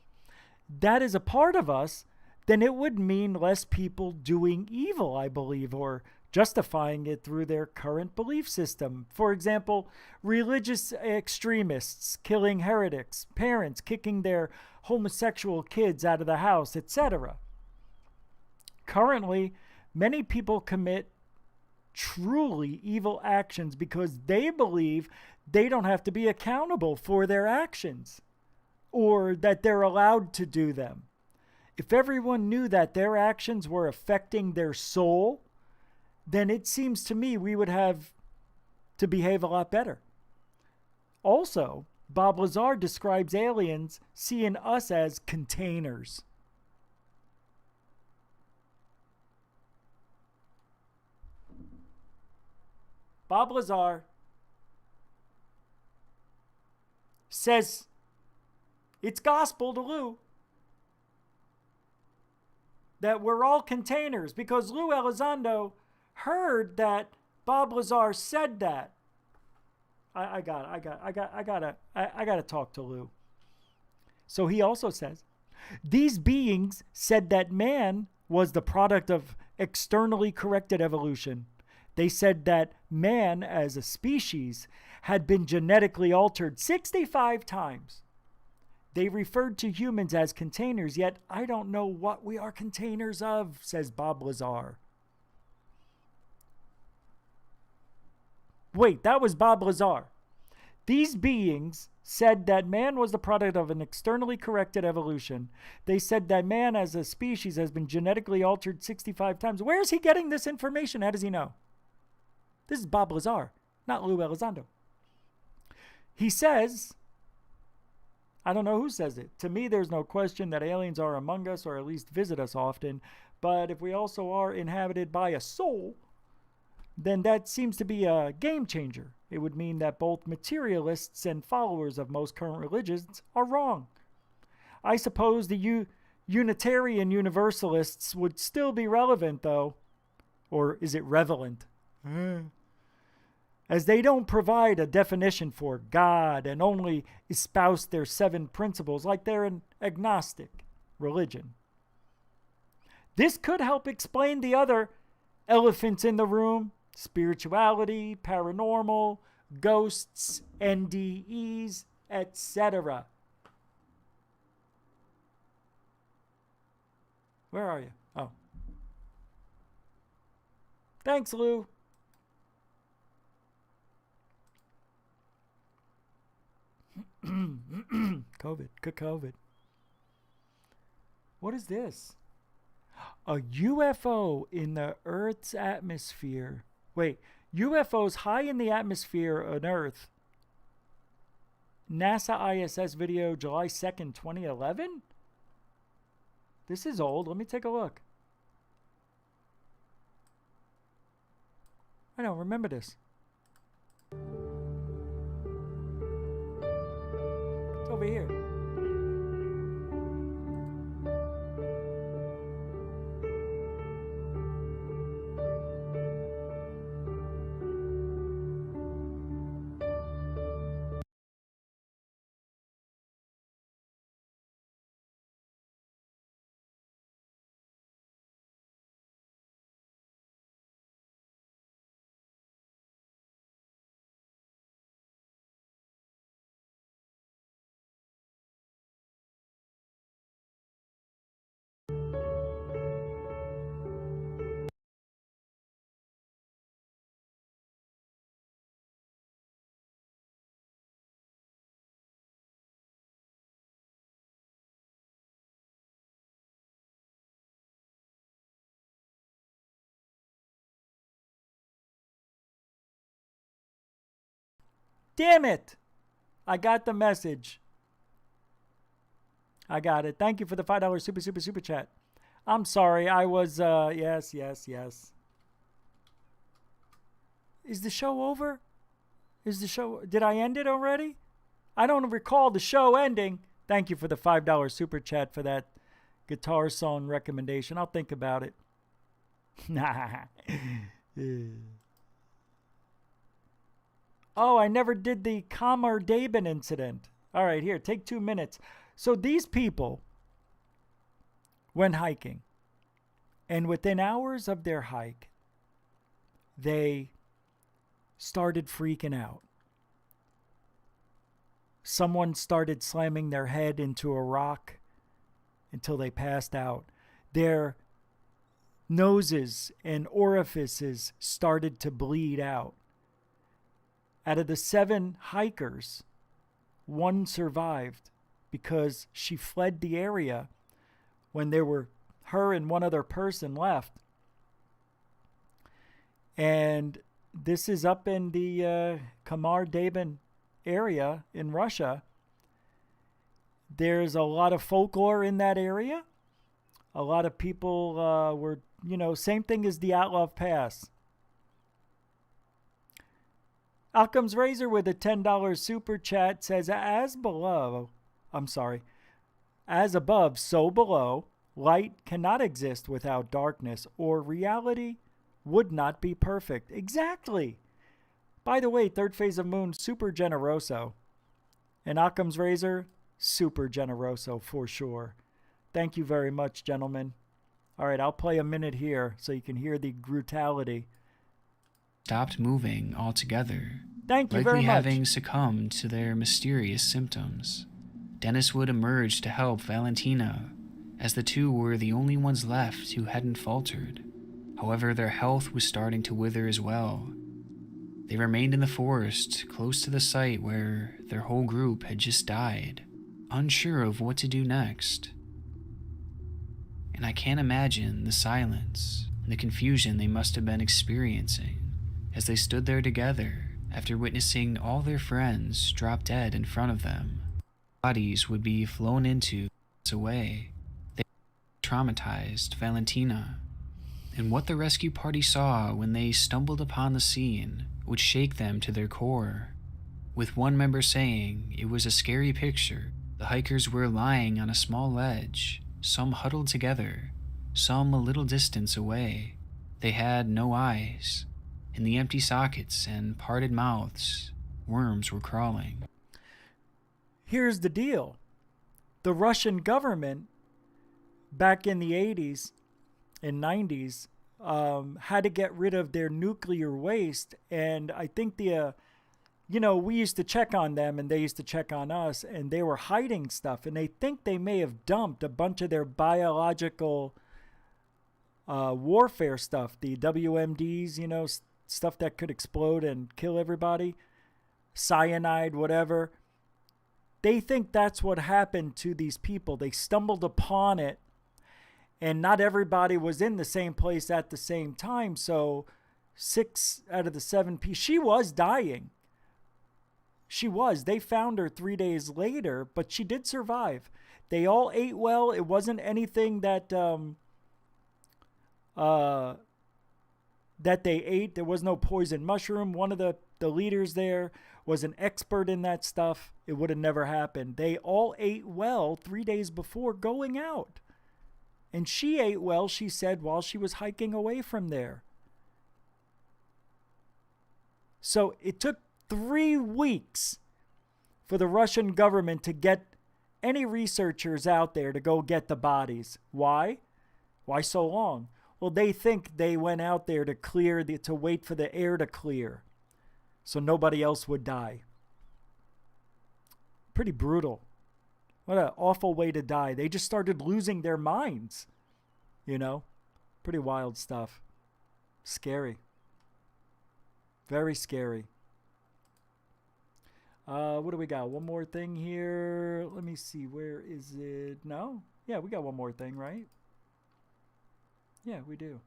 Speaker 10: that is a part of us, then it would mean less people doing evil, I believe, or justifying it through their current belief system. For example, religious extremists killing heretics, parents kicking their homosexual kids out of the house, etc. Currently, many people commit truly evil actions because they believe they don't have to be accountable for their actions or that they're allowed to do them. If everyone knew that their actions were affecting their soul, then it seems to me we would have to behave a lot better. Also, Bob Lazar describes aliens seeing us as containers. Bob Lazar says it's gospel to Lou that we're all containers because Lou Elizondo heard that Bob Lazar said that. I gotta talk to Lou. So he also says these beings said that man was the product of externally corrected evolution. They said that man as a species had been genetically altered 65 times. They referred to humans as containers, yet I don't know what we are containers of, says Bob Lazar. Wait, that was Bob Lazar. These beings said that man was the product of an externally corrected evolution. They said that man as a species has been genetically altered 65 times. Where is he getting this information? How does he know? This is Bob Lazar, not Lou Elizondo. He says, I don't know who says it. To me, there's no question that aliens are among us or at least visit us often. But if we also are inhabited by a soul, then that seems to be a game changer. It would mean that both materialists and followers of most current religions are wrong. I suppose the Unitarian Universalists would still be relevant, though. Or is it relevant? As they don't provide a definition for God and only espouse their 7 principles like they're an agnostic religion. This could help explain the other elephants in the room: spirituality, paranormal, ghosts, NDEs, etc. Where are you? Oh. Thanks, Lou. COVID. What is this? A UFO in the Earth's atmosphere. Wait, UFOs high in the atmosphere on Earth. NASA ISS video July 2nd, 2011? This is old. Let me take a look. I don't remember this. It's over here. Damn it! I got the message. I got it. Thank you for the $5 super chat. I'm sorry. I was, yes. Is the show over? Did I end it already? I don't recall the show ending. Thank you for the $5 super chat for that guitar song recommendation. I'll think about it. Oh, I never did the Khamar Daban incident. All right, here, take 2 minutes. So these people went hiking, and within hours of their hike, they started freaking out. Someone started slamming their head into a rock until they passed out. Their noses and orifices started to bleed out. Out of the 7 hikers, 1 survived because she fled the area when there were her and 1 other person left. And this is up in the Khamar Daban area in Russia. There's a lot of folklore in that area. A lot of people were, same thing as the Outlaw Pass. Occam's Razor with a $10 super chat says, as above, so below, light cannot exist without darkness, or reality would not be perfect. Exactly. By the way, third phase of moon, super generoso. And Occam's Razor, super generoso for sure. Thank you very much, gentlemen. All right, I'll play a minute here so you can hear the brutality.
Speaker 21: Stopped moving altogether.
Speaker 10: Thank you very much.
Speaker 21: Likely having succumbed to their mysterious symptoms. Dennis would emerge to help Valentina, as the two were the only ones left who hadn't faltered. However, their health was starting to wither as well. They remained in the forest, close to the site where their whole group had just died, unsure of what to do next. And I can't imagine the silence and the confusion they must have been experiencing as they stood there together after witnessing all their friends drop dead in front of them. Bodies would be flown into away. They traumatized Valentina. And what the rescue party saw when they stumbled upon the scene would shake them to their core. With one member saying it was a scary picture, the hikers were lying on a small ledge, some huddled together, some a little distance away. They had no eyes. In the empty sockets and parted mouths, worms were crawling.
Speaker 10: Here's the deal. The Russian government, back in the 80s and 90s, had to get rid of their nuclear waste. And I think we used to check on them and they used to check on us, and they were hiding stuff. And they think they may have dumped a bunch of their biological warfare stuff, the WMDs, stuff that could explode and kill everybody, cyanide, whatever. They think that's what happened to these people. They stumbled upon it, and not everybody was in the same place at the same time. So 6 out of the 7 people, she was dying. She was. They found her 3 days later, but she did survive. They all ate well. It wasn't anything that that they ate. There was no poison mushroom. One of the leaders there was an expert in that stuff. It would have never happened. They all ate well 3 days before going out. And she ate well, she said, while she was hiking away from there. So it took 3 weeks for the Russian government to get any researchers out there to go get the bodies. Why? Why so long? Well, they think they went out there to wait for the air to clear so nobody else would die. Pretty brutal. What an awful way to die. They just started losing their minds. Pretty wild stuff. Scary. Very scary. What do we got? One more thing here. Let me see. Where is it? No? Yeah, we got one more thing, right? Yeah, we do.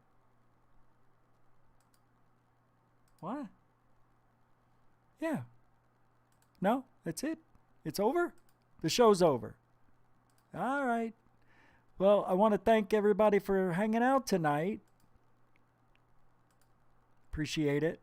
Speaker 10: What? Yeah. No, that's it. It's over? The show's over. All right. Well, I want to thank everybody for hanging out tonight. Appreciate it.